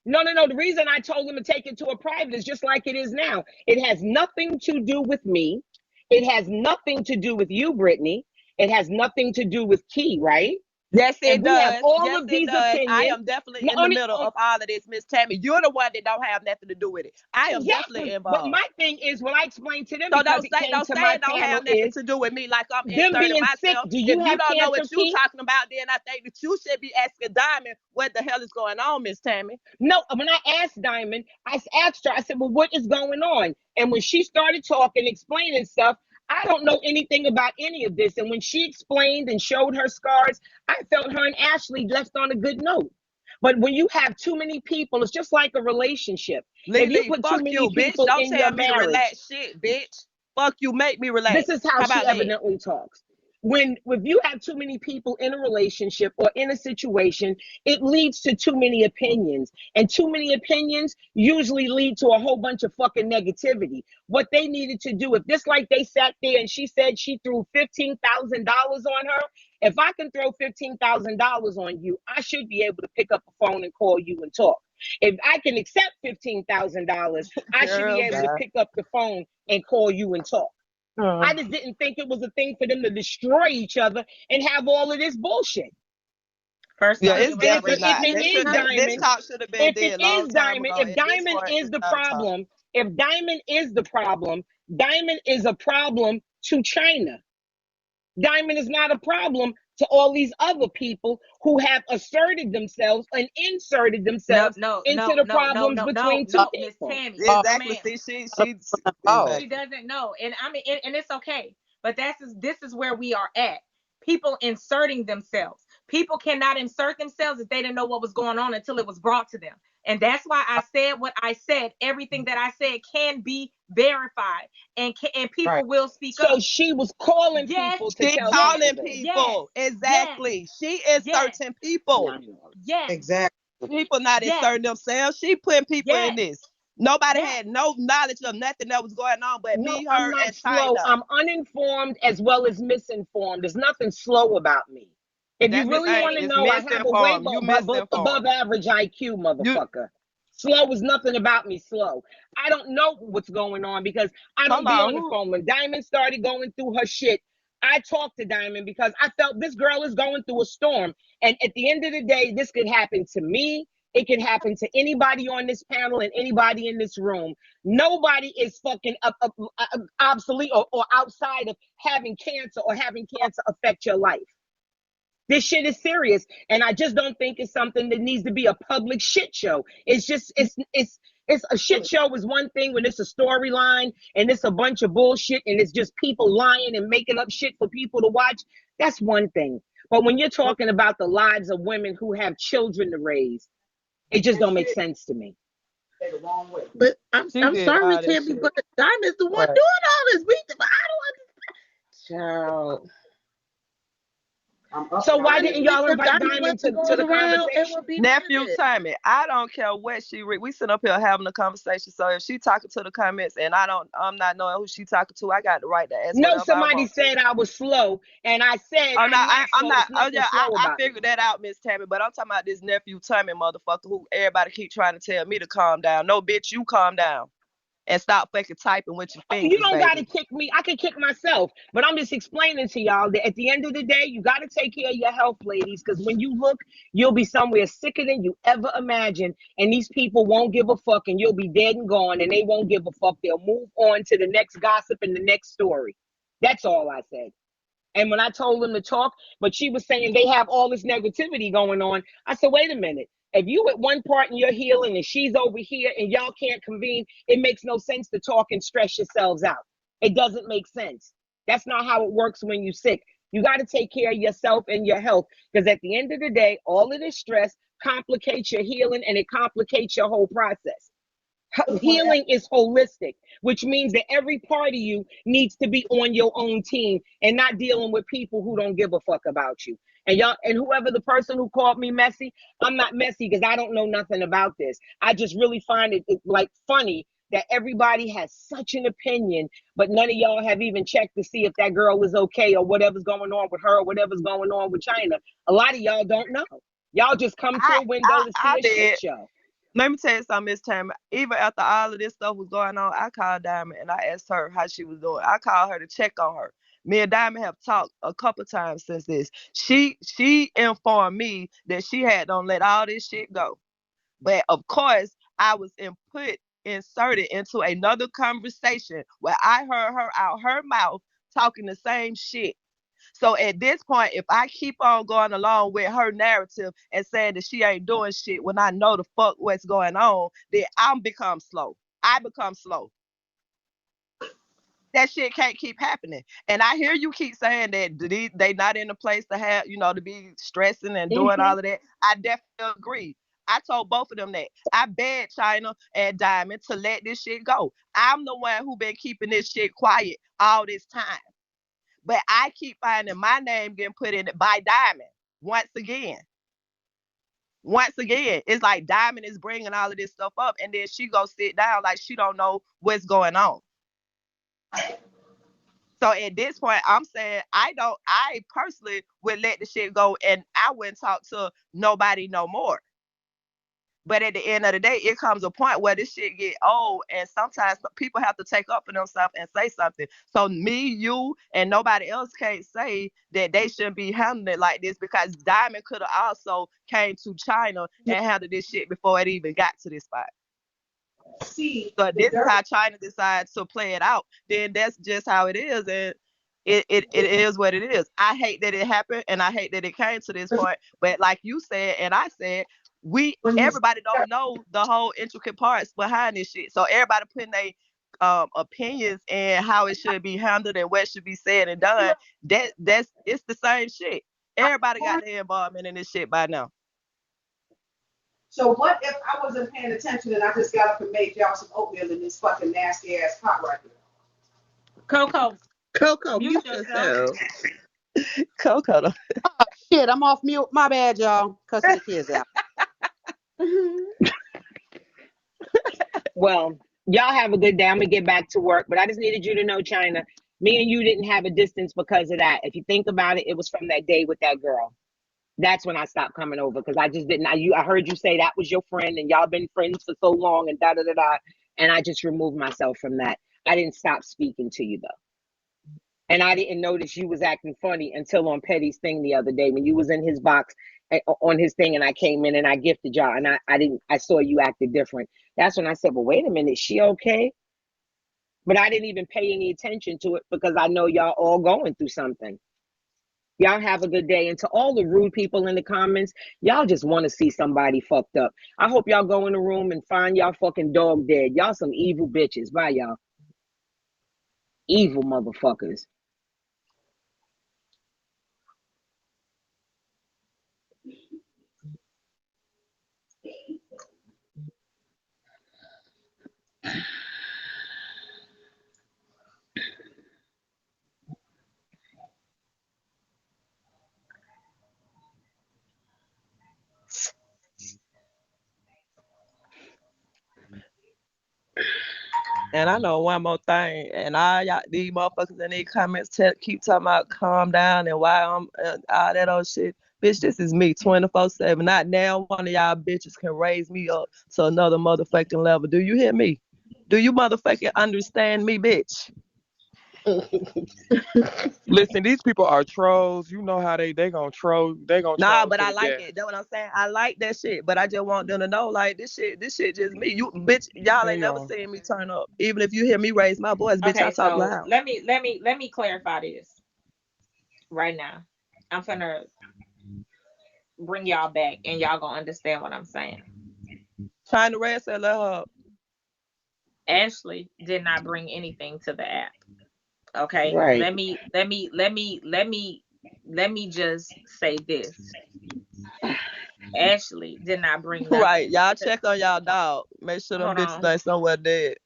No. The reason I told them to take it to a private is just like it is now. It has nothing to do with me. It has nothing to do with you, Brittany. It has nothing to do with Key, right? Yes, And it we have does. all Yes, of it these does. I opinions. am definitely in the middle of all of this, Miss Tammy. You're the one that don't have nothing to do with it. I am Yes, definitely but involved. my thing is what I explained to them So because it came don't to say my it don't panel have nothing is to do with me, like I'm them inserting being sick. myself. Do you If you have don't know cancer, what you're Key? talking about, then I think that you should be asking Diamond what the hell is going on, Miss Tammy. No, when I asked Diamond, I asked her, I said, well, what is going on? And when she started talking, explaining stuff, I don't know anything about any of this. And when she explained and showed her scars, I felt her and Ashley left on a good note. But when you have too many people, it's just like a relationship. If you Lily, put too fuck many you, bitch. people Don't in your tell me to marriage, relax shit, bitch. Fuck you, make me this relax. is how How she about that? evidently talks. When if you have too many people in a relationship or in a situation, it leads to too many opinions. And too many opinions usually lead to a whole bunch of fucking negativity. What they needed to do, if this like they sat there and she said she threw $15,000 on her, if I can throw $15,000 on you, I should be able to pick up a phone and call you and talk. If I can accept $15,000, I should be Girl, able to bye. pick up the phone and call you and talk. I just didn't think it was a thing for them to destroy each other and have all of this bullshit. First Yeah, off, it's it was And never definitely if not. it nothing. This is should this Diamond, talk should have been if it dead long is time Diamond, ago. if At this Diamond point, is it's the not a talk. problem, if Diamond is the problem, Diamond is a problem to China. Diamond is not a problem to all these other people who have asserted themselves and inserted No, themselves no, into no, the no, no, problems no, no, between two no, Miss people. Tammy. No, Exactly. ma'am. See, She exactly. doesn't know, and I mean, and it's okay. But this is where we are at. people inserting themselves. People cannot insert themselves if they didn't know what was going on until it was brought to them. And that's why I said what I said. Everything that I said can be verified, and people Right. will speak So up. she was calling Yes, people to She tell yes, calling people this. people. yes, Exactly. She yes, inserting people. Yeah, I know. yes, Exactly. People not yes, inserting themselves. She putting people in yes, this. Nobody yes. had no knowledge of nothing that was going on but No, me, I'm her, not and slow. China. I'm uninformed as well as misinformed. There's nothing slow about me. If you That's the really thing. want to It's know, I have a way misinformed. You above misinformed. average IQ, You motherfucker. Slow is nothing about me slow. I don't know what's going on because I don't hold be on. on the phone. When Diamond started going through her shit, I talked to Diamond because I felt this girl is going through a storm. And at the end of the day, this could happen to me. It could happen to anybody on this panel and anybody in this room. Nobody is fucking obsolete or outside of having cancer or having cancer affect your life. This shit is serious, and I just don't think it's something that needs to be a public shit show. It's just it's a shit show is one thing when it's a storyline and it's a bunch of bullshit and it's just people lying and making up shit for people to watch. That's one thing. But when you're talking about the lives of women who have children to raise, it just don't make sense to me. But I'm She did sorry, all that Tammy, shit. but Diamond's the one Right. doing all this. I don't understand. Child. So why didn't y'all If invite Diamond Diamond to wasn't going the around, it conversation? would be Nephew none of Timmy, I don't care what she read. We sit up here having a conversation. So if she talking to the comments and I'm not knowing who she talking to, I got the right to ask No, whatever I somebody want to. said I was slow, and I said Oh no, I'm not I'm slow. not. There's Oh nothing yeah, slow I about me. figured that out, Miss Tammy. But I'm talking about this nephew Timmy motherfucker who everybody keep trying to tell me to calm down. No, bitch, you calm down and stop fucking typing with your You fingers, don't gotta baby. kick me. I can kick myself. But I'm just explaining to y'all that at the end of the day, you gotta take care of your health, ladies, because when you look, you'll be somewhere sicker than you ever imagined. And these people won't give a fuck, and you'll be dead and gone, and they won't give a fuck. They'll move on to the next gossip and the next story. That's all I said. And when I told them to talk, but she was saying they have all this negativity going on. I said, wait a minute. If you at one part and you're healing and she's over here and y'all can't convene, it makes no sense to talk and stress yourselves out. It doesn't make sense. That's not how it works when you're sick. You got to take care of yourself and your health because at the end of the day, all of this stress complicates your healing and it complicates your whole process. Healing is holistic, which means that every part of you needs to be on your own team and not dealing with people who don't give a fuck about you. And y'all, and whoever the person who called me messy, I'm not messy because I don't know nothing about this. I just really find it like funny that everybody has such an opinion, but none of y'all have even checked to see if that girl is okay or whatever's going on with her or whatever's going on with China. A lot of y'all don't know. Y'all just come to a window to see I a shit did. show. Let me tell you something, Miss Tammy. Even after all of this stuff was going on, I called Diamond and I asked her how she was doing. I called her to check on her. Me and Diamond have talked a couple times since this. She informed me that she had don't let all this shit go. But of course, I was inserted into another conversation where I heard her out her mouth talking the same shit. So at this point, if I keep on going along with her narrative and saying that she ain't doing shit when I know the fuck what's going on, then I'm become slow. I become slow. That shit can't keep happening. And I hear you keep saying that they not in a place to have, to be stressing and doing all of that. I definitely agree. I told both of them that. I begged China and Diamond to let this shit go. I'm the one who been keeping this shit quiet all this time. But I keep finding my name getting put in it by Diamond once again. Once again, it's like Diamond is bringing all of this stuff up, and then she go sit down like she don't know what's going on. So at this point, I'm saying I personally would let the shit go, and I wouldn't talk to nobody no more. But at the end of the day, it comes a point where this shit get old, and sometimes people have to take up for themselves and say something. So me, you, and nobody else can't say that they shouldn't be handling it like this because Diamond could have also came to China and handled this shit before it even got to this spot. So this is how China decides to play it out. Then that's just how it is, and it is what it is. I hate that it happened, and I hate that it came to this point. But like you said, and I said, everybody don't know the whole intricate parts behind this shit. So everybody opinions and how it should be handled and what should be said and done, it's the same shit. Everybody got their involvement in this shit by now. So what if I wasn't paying attention and I just got up and made y'all some oatmeal in this fucking nasty ass pot right here? Coco, mute yourself. Coco. Shit, I'm off mute. My bad, y'all. Cussing the kids out. Well, y'all have a good day. I'm gonna get back to work, but I just needed you to know, China, me and you didn't have a distance because of that. If you think about it, it was from that day with that girl. That's when I stopped coming over because I just didn't. I heard you say that was your friend and y'all been friends for so long and da da da da, and I just removed myself from that. I didn't stop speaking to you though, and I didn't notice you was acting funny until on Petty's thing the other day when you was in his box on his thing and I came in and I gifted y'all and I saw you acted different. That's when I said, well, wait a minute, is she okay? But I didn't even pay any attention to it because I know y'all all going through something. Y'all have a good day. And to all the rude people in the comments, y'all just want to see somebody fucked up. I hope y'all go in the room and find y'all fucking dog dead. Y'all some evil bitches. Bye, y'all. Evil motherfuckers. And I know one more thing, and y'all these motherfuckers in these comments keep talking about calm down and why I'm all that old shit. Bitch, this is me 24/7. Not now one of y'all bitches can raise me up to another motherfucking level. Do you hear me? Do you motherfucking understand me, bitch? Listen, these people are trolls. You know how they gonna troll. They gonna Nah, troll but to I the like death. it. That's what I'm saying. I like that shit. But I just want them to know, like, this shit just me. You bitch, y'all Okay, ain't never y'all. seen me turn up. Even if you hear me raise my voice, bitch, I Okay, talk so loud. let me clarify this right now. I'm gonna bring y'all back and y'all gonna understand what I'm saying. China Red said let her up. Ashley did not bring anything to the app. Okay. Right. Let me just say this. Ashley did not bring Right. nothing. Y'all check on y'all dog. Make sure them Hold bitches on. ain't somewhere dead.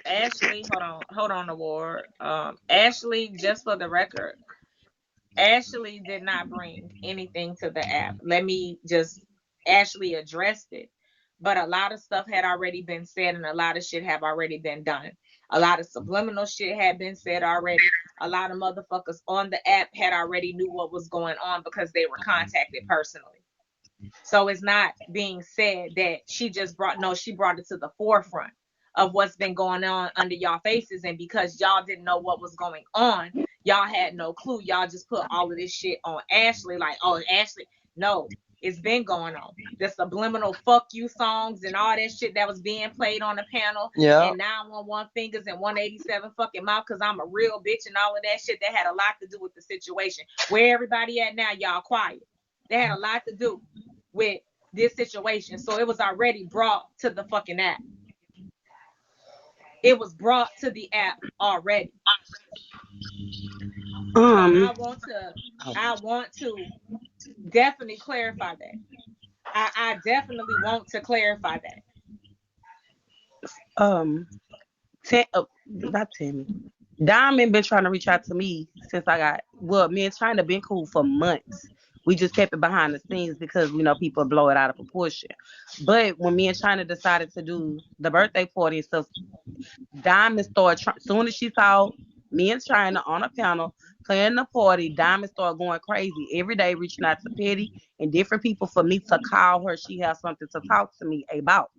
Ashley, hold on, Award. Ashley, just for the record, Ashley did not bring anything to the app. Ashley addressed it, but a lot of stuff had already been said and a lot of shit have already been done. A lot of subliminal shit had been said already. A lot of motherfuckers on the app had already knew what was going on because they were contacted personally. So it's not being said that she brought it to the forefront of what's been going on under y'all faces. And because y'all didn't know what was going on, y'all had no clue. Y'all just put all of this shit on Ashley, like, oh, Ashley. No, it's been going on. The subliminal fuck you songs and all that shit that was being played on the panel. Yeah. And 911 fingers and 187 fucking mouth because I'm a real bitch and all of that shit that had a lot to do with the situation. Where everybody at now, y'all quiet. They had a lot to do with this situation. So it was already brought to the fucking app. It was brought to the app already. I want to definitely clarify that. I definitely want to clarify that. Not Tammy. Diamond been trying to reach out to me since me and China been cool for months. We just kept it behind the scenes because people blow it out of proportion. But when me and China decided to do the birthday party and stuff, Diamond started soon as she saw me and China on a panel playing the party, Diamond started going crazy every day, reaching out to Petty and different people for me to call her. She has something to talk to me about.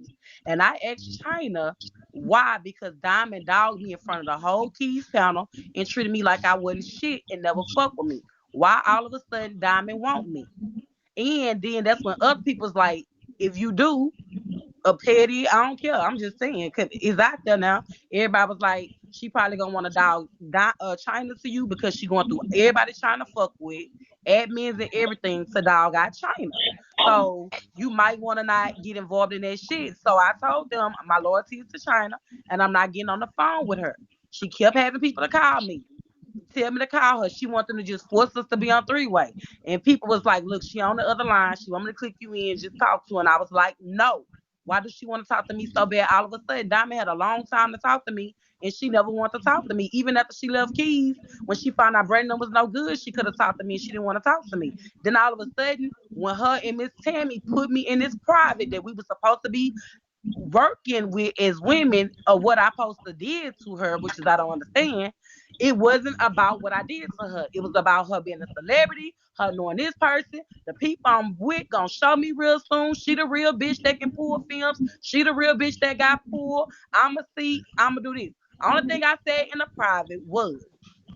And I asked China why, because Diamond dogged me in front of the whole Keys panel and treated me like I wasn't shit and never fuck with me. Why all of a sudden Diamond want me? And then that's when other people's like, if you do, a Petty, I don't care. I'm just saying, cause it's out there now. Everybody was like, she probably gonna want to dog China to you because she going through everybody trying to fuck with admins and everything to dog out China. So you might want to not get involved in that shit. So I told them my loyalty is to China, and I'm not getting on the phone with her. She kept having people to call me, tell me to call her. She wanted them to just force us to be on three-way. And people was like, look, she on the other line. She want me to click you in, just talk to her. And I was like, no. Why does she want to talk to me so bad? All of a sudden, Diamond had a long time to talk to me, and she never wanted to talk to me. Even after she left Keys, when she found out Brandon was no good, she could have talked to me, and she didn't want to talk to me. Then all of a sudden, when her and Miss Tammy put me in this private that we were supposed to be working with as women of what I supposed to did to her, which is I don't understand. It wasn't about what I did to her. It was about her being a celebrity, her knowing this person. The people I'm with gonna show me real soon. She the real bitch that can pull films. She the real bitch that got pulled. I'ma see, I'ma do this. Only thing I said in the private was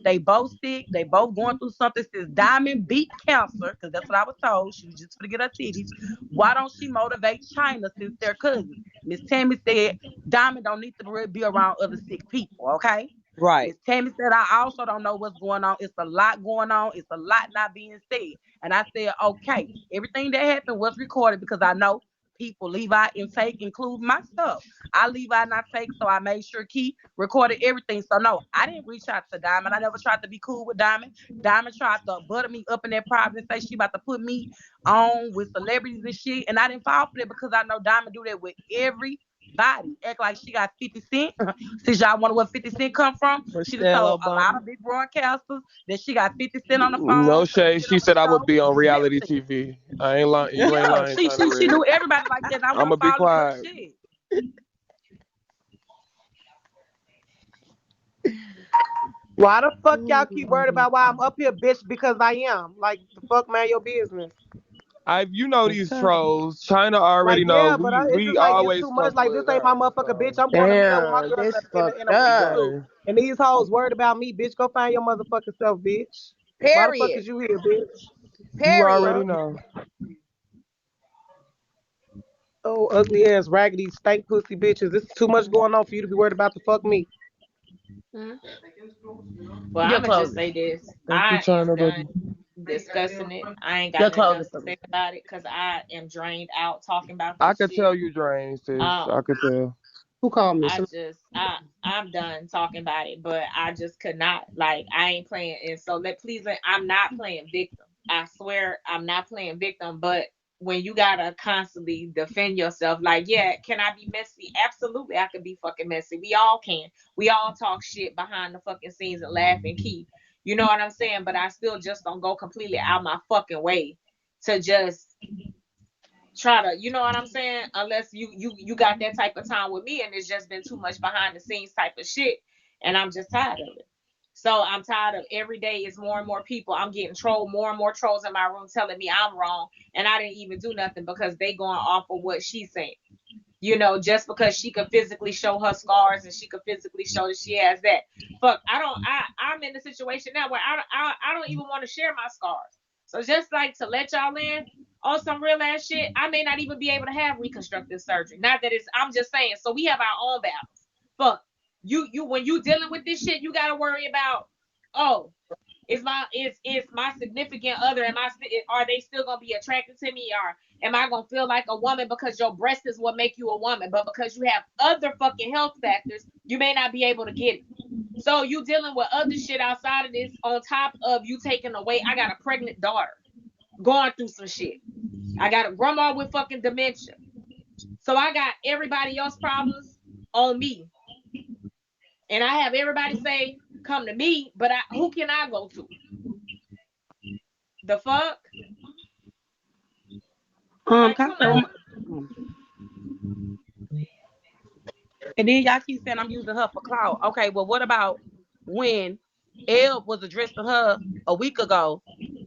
they both sick. They both going through something since Diamond beat cancer, because that's what I was told. She was just going to get her titties. Why don't she motivate China since they're cousins? Miss Tammy said Diamond don't need to be around other sick people, okay? Right. Miss Tammy said, I also don't know what's going on. It's a lot going on. It's a lot not being said. And I said, okay, everything that happened was recorded because I know people leave out and take, include myself. I leave out and I take, so I made sure Key recorded everything. So no, I didn't reach out to Diamond. I never tried to be cool with Diamond. Diamond tried to butter me up in that private and say she about to put me on with celebrities and shit. And I didn't fall for that because I know Diamond do that with everybody. Act like she got 50 Cent. Since y'all wonder where 50 Cent come from, she just told a lot of big broadcasters that she got 50 Cent on the phone. No shade. She said I would be on reality Listen. TV. I ain't lying. You ain't lying. She China Red. do everybody like that. And I I'ma want to be follow her quiet. shit. Why the fuck y'all keep worried about why I'm up here, bitch? Because I am. Like, the fuck, man, your business. You know these trolls. China already Like, know. yeah, but it's We just like, it's always too much. fuck Like, with this ain't my her. motherfucking bitch. I'm going to meet up with my Damn, girls this in a fucked week or up. two. And these hoes worried about me, bitch. Go find your motherfucking self, bitch. Why the fuck Period. is you here, bitch? You already Period. know. Oh, ugly ass, raggedy, stank pussy bitches. This is too much going on for you to be worried about to fuck me. Well, Your I'm gonna just clothes. say this. Thank you, I am China, done baby. discussing it. I ain't got Your nothing clothes else to for me. say about it because I am drained out talking about I this could shit. tell you drained, sis. Um, I could tell. Who called me? I'm done talking about it, but I just could not. Like, I ain't playing. And so I'm not playing victim. I swear I'm not playing victim. But when you gotta constantly defend yourself, like, yeah, can I be messy? Absolutely, I could be fucking messy. We all can. We all talk shit behind the fucking scenes and laugh and keep. You know what I'm saying? But I still just don't go completely out my fucking way to just try to, you know what I'm saying? Unless you got that type of time with me and it's just been too much behind the scenes type of shit. And I'm just tired of it. So I'm tired of every day is more and more people. I'm getting trolled, more and more trolls in my room telling me I'm wrong. And I didn't even do nothing because they going off of what she's saying. You know, just because she could physically show her scars and she could physically show that she has that. Fuck, I'm in a situation now where I don't even want to share my scars. So just like to let y'all in on some real ass shit, I may not even be able to have reconstructive surgery. Not that I'm just saying. So we have our own battles. Fuck, you when you dealing with this shit, you gotta worry about, oh, is my significant other, are they still gonna be attracted to me, or am I gonna feel like a woman because your breast is what make you a woman, but because you have other fucking health factors, you may not be able to get it. So you dealing with other shit outside of this on top of you taking away. I got a pregnant daughter going through some shit. I got a grandma with fucking dementia. So I got everybody else problems on me. And I have everybody say, come to me, but who can I go to? The fuck? Like, come on. And then y'all keep saying I'm using her for clout. Okay, well, what about when Elle was addressing her a week ago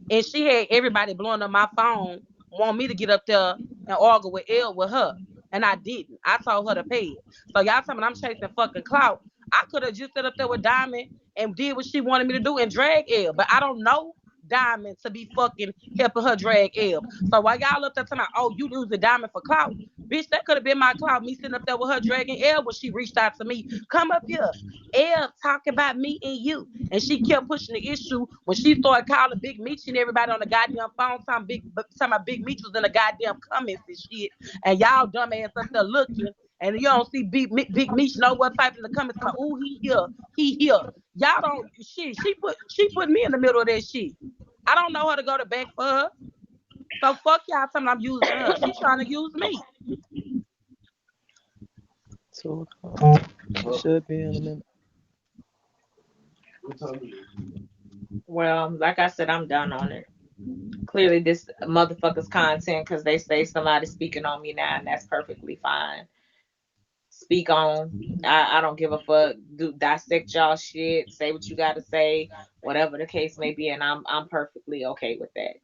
and she had everybody blowing up my phone, want me to get up there and argue with Elle with her. And I didn't. I told her to pay it. So y'all telling me I'm chasing fucking clout. I could have just sat up there with Diamond and did what she wanted me to do and drag Elle. But I don't know Diamond to be fucking helping her drag Eb. So while y'all up there talking about, oh, you using Diamond for clout, bitch, that could have been my clout. Me sitting up there with her dragging Eb when she reached out to me. Come up here. Eb talking about me and you. And she kept pushing the issue when she started calling Big Meech and everybody on the goddamn phone talking about Big Meech was in the goddamn comments and shit. And y'all dumbass up there looking. And you don't see Big Meech know what type in the comments about, ooh, he here. Y'all don't shit. She put me in the middle of that shit. I don't know her to go to back for her. So fuck y'all telling I'm using her. She trying to use me. So should be in a minute. Well, like I said, I'm done on it. Clearly, this motherfucker's content because they say somebody's speaking on me now, and that's perfectly fine. Speak on. I don't give a fuck. Dissect y'all shit. Say what you gotta say, whatever the case may be, and I'm perfectly okay with that.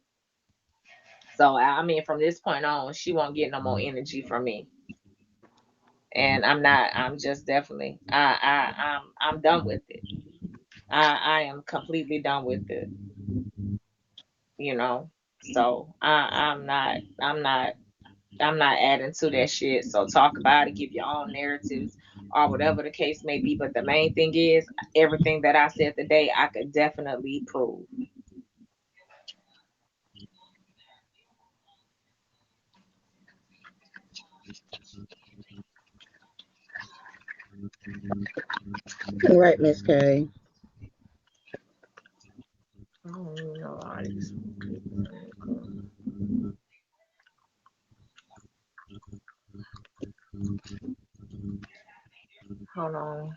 So I mean, from this point on, she won't get no more energy from me. And I'm not. I'm just definitely. I'm done with it. I am completely done with it. You know. So I'm not adding to that shit. So talk about it, give your own narratives or whatever the case may be. But the main thing is everything that I said today, I could definitely prove. All right, Miss K. I don't even know all these people. Hold on.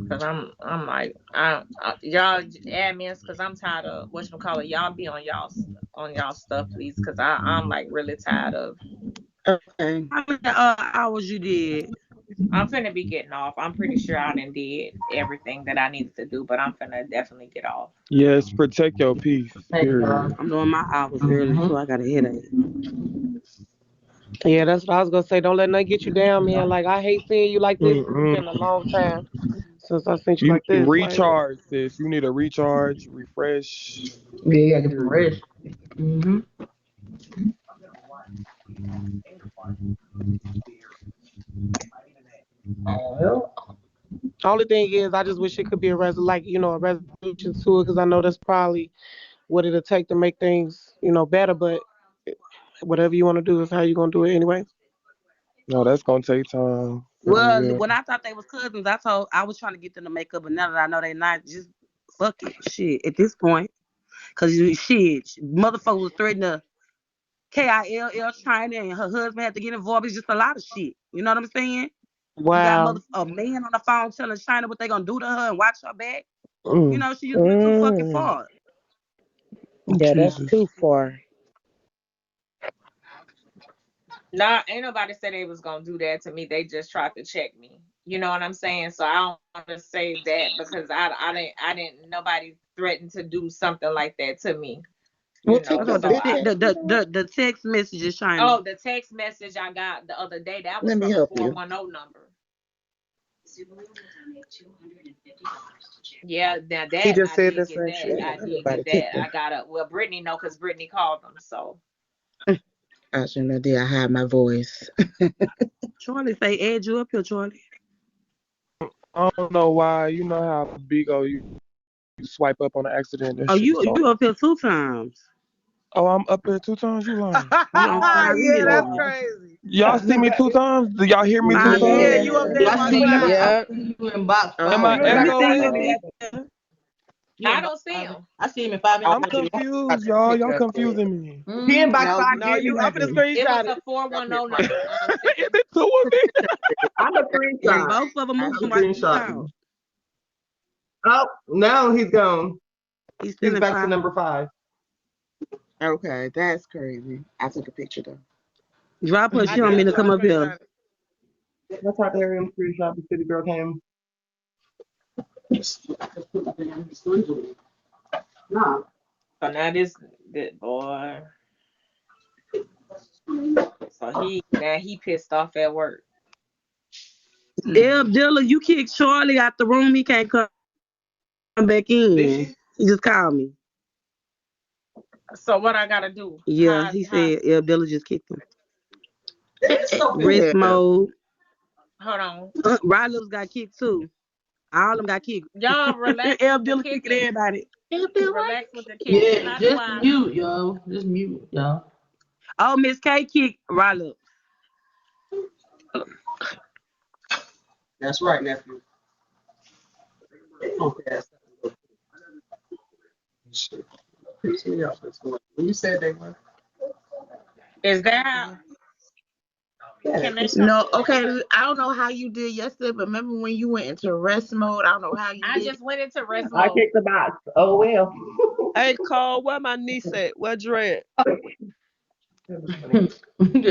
Cause I'm like y'all admins, cause I'm tired of whatchamacallit. Y'all be on y'all stuff, please, cause I'm like really tired of. Okay. How many hours you did? I'm finna be getting off. I'm pretty sure I done did everything that I needed to do, but I'm finna definitely get off. Yes, protect your peace. Period. I'm doing my hours early, so I got a headache. Yeah, that's what I was gonna say. Don't let nothing get you down, man. Like I hate seeing you like this. It's been a Mm-mm. long time since I seen you You like need to this. Like, recharge, sis. You need to recharge, refresh. Yeah, you gotta get some Period. rest. Mm-hmm. Oh, hell. only thing is, I just wish it could be a a resolution to it, because I know that's probably what it'll take to make things, better. But whatever you want to do is how you gonna do it anyway. No, that's gonna take time. For Well, real. when I thought they was cousins, I was trying to get them to make up, but now that I know they not, just fuck it, shit. At this point, cause shit, motherfucker was threatening to KILL China, and her husband had to get involved. It's just a lot of shit. You know what I'm saying? You got Wow. a man on the phone telling China what they gonna do to her and watch her back. You Mm. know, she just went too fucking far. Yeah, that's Jesus. too far. Nah, ain't nobody said they was gonna do that to me. They just tried to check me. You know what I'm saying? So I don't want to say that because I didn't nobody threatened to do something like that to me. Well, You take know, your So so big I. text me down. the text messages, China. Oh, the text message I got the other day, that was Let me from the help you. 410 number. Yeah, now He that just I said did the get same that. shit. I Damn, did everybody get that. kicking. I got a well, Brittany know because Brittany called them. So I shouldn't have did. I hide my voice. Charlie say, add you up here, Charlie. I don't know why. You know how Bigo you swipe up on an accident. That Oh, shit you so. up here 2 times. Oh, I'm up here 2 times. You lying? You on fire Yeah, that's really? crazy. Y'all see me 2 times? Do y'all hear me two Fire Yeah, times? you up Yeah. there I one see you. time. I Yep. see you in box Am I five. Let me Okay. see you echoing? be You I in box don't see five. him. I see him in 5 minutes. I'm confused, y'all. Y'all confusing me. He in box No, five. no, Yeah, you you up in the happy. It was screenshot it. a 410 Right. number. Is Tiffany. it two of me? I'm a and screenshot. both of them I moving I'm see. while you screenshotting. talk. Oh, now he's gone. He's He's still in back to fire. number 5. Okay, that's crazy. I took a picture though. Drop her. I She don't did mean to too. I come up here. screenshot it. That's right there in screenshot. The city girl came. No. So now this boy. So he pissed off at work. Dylan, you kicked Charlie out the room. He can't come back in. He just called me. So what I gotta do? Yeah, he said Dylan just kicked him. Rest Yeah. mode. Hold on. Rylips got kicked too. All of them got kicked. Y'all relax. Dylan kicking everybody. Relax with the kicking. Yeah, just mute, y'all. Just mute, y'all. Oh, Miss K kicked Rylips. That's right, nephew. Okay. When you said they were. Is that how? Can they No, okay. I don't know how you did yesterday, but remember when you went into rest mode? I don't know how you I did. just went into rest I mode. kicked the box. Oh well. Hey, Cole, where my niece at? Where Dread? Yeah,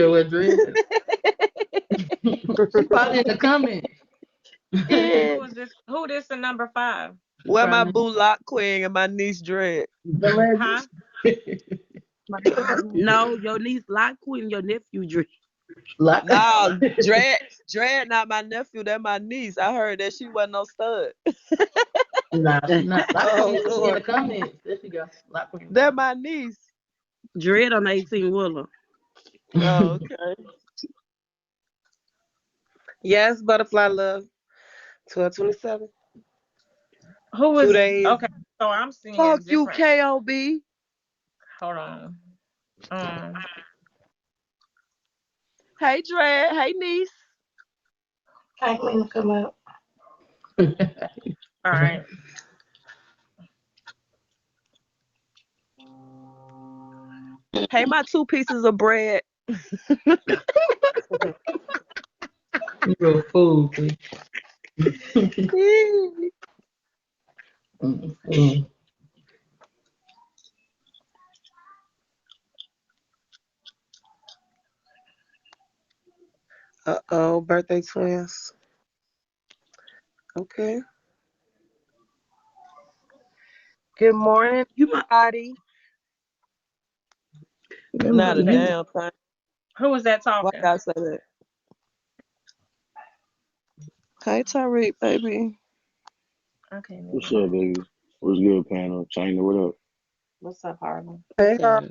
we're dreaming. She probably in the comments. Who is this? Who this in number 5? Where my boo Lock Queen and my niece Dread? Huh? No, your niece Lock Queen, your nephew Dread. No, Dread not my nephew, that my niece. I heard that she wasn't no stud. Nah, she's not. Oh, In the Lord. comments. There she go. That my niece. Dread on 18-wheeler. Oh, okay. Yes, Butterfly Love. 12/27. Who 2 is? days. Okay, so I'm seeing Fuck you, different. KOB. Hold on. Hey, Dread. Hey, niece. Hi, Queen, come out. All right. Hey, my 2 pieces of bread. You're a fool, Queen. Uh-oh, birthday twins. Okay. Good morning, You my body. Not a damn thing. Who was that Why talking? y'all say that? Hey, Tariq, baby. Okay. What's up, baby? What's good, panel? China, what up? What's up, Harlem? Hey, girl.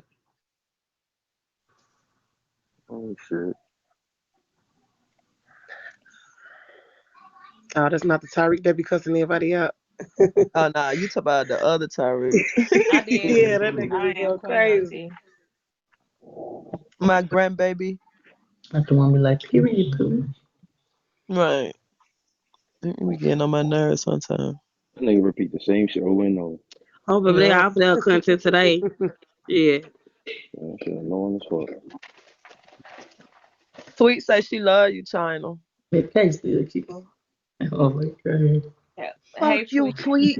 Oh, shit. Oh, that's not the Tyreek that be cussing everybody out. Oh, nah, you talk about the other Tariq. I did. Yeah, that nigga I be am going Queen crazy. Auntie. My grandbaby. Not the one be like, period, poo. Right. We getting on my nerves sometimes. That nigga repeat the same shit over and over. Oh, but they Yeah. off their content today. Yeah. That shit annoying as fuck. Sweet say she love you, China. That case still keep on. Oh my god. Yeah. Fuck Hey, you, Tweet. Tweet.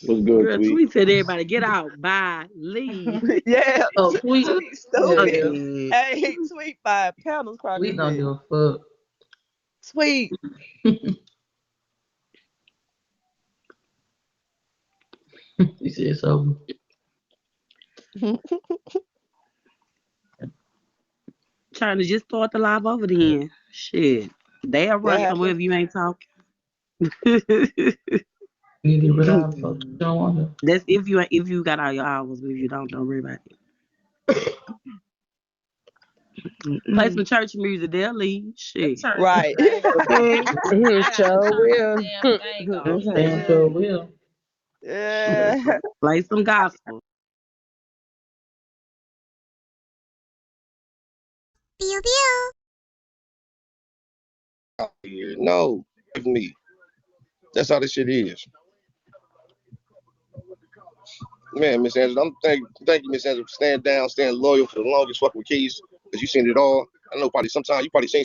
What's good, Girl, Tweet? Tweet said everybody get out. Bye. Leave. Yeah. Oh, Tweet. Tweet stupid. Yeah. Hey, Tweet 5 pounds across We his don't head. give a fuck. Tweet. You said so. Trying to just start the live over then. Shit. They'll What run happened? somewhere if you ain't talking. You get rid of all the folks you don't want to. That's if you got all your hours, but if you don't worry about it. Play some church music, they'll leave. Shit. Right. Sure will. Damn sure will. Yeah. Play some gospel. Pew pew. No, it's me. That's how this shit is. Man, Miss Angela, thank you, Miss Angela, for staying down, staying loyal for the longest fucking keys, because you seen it all. I know probably sometimes you probably seen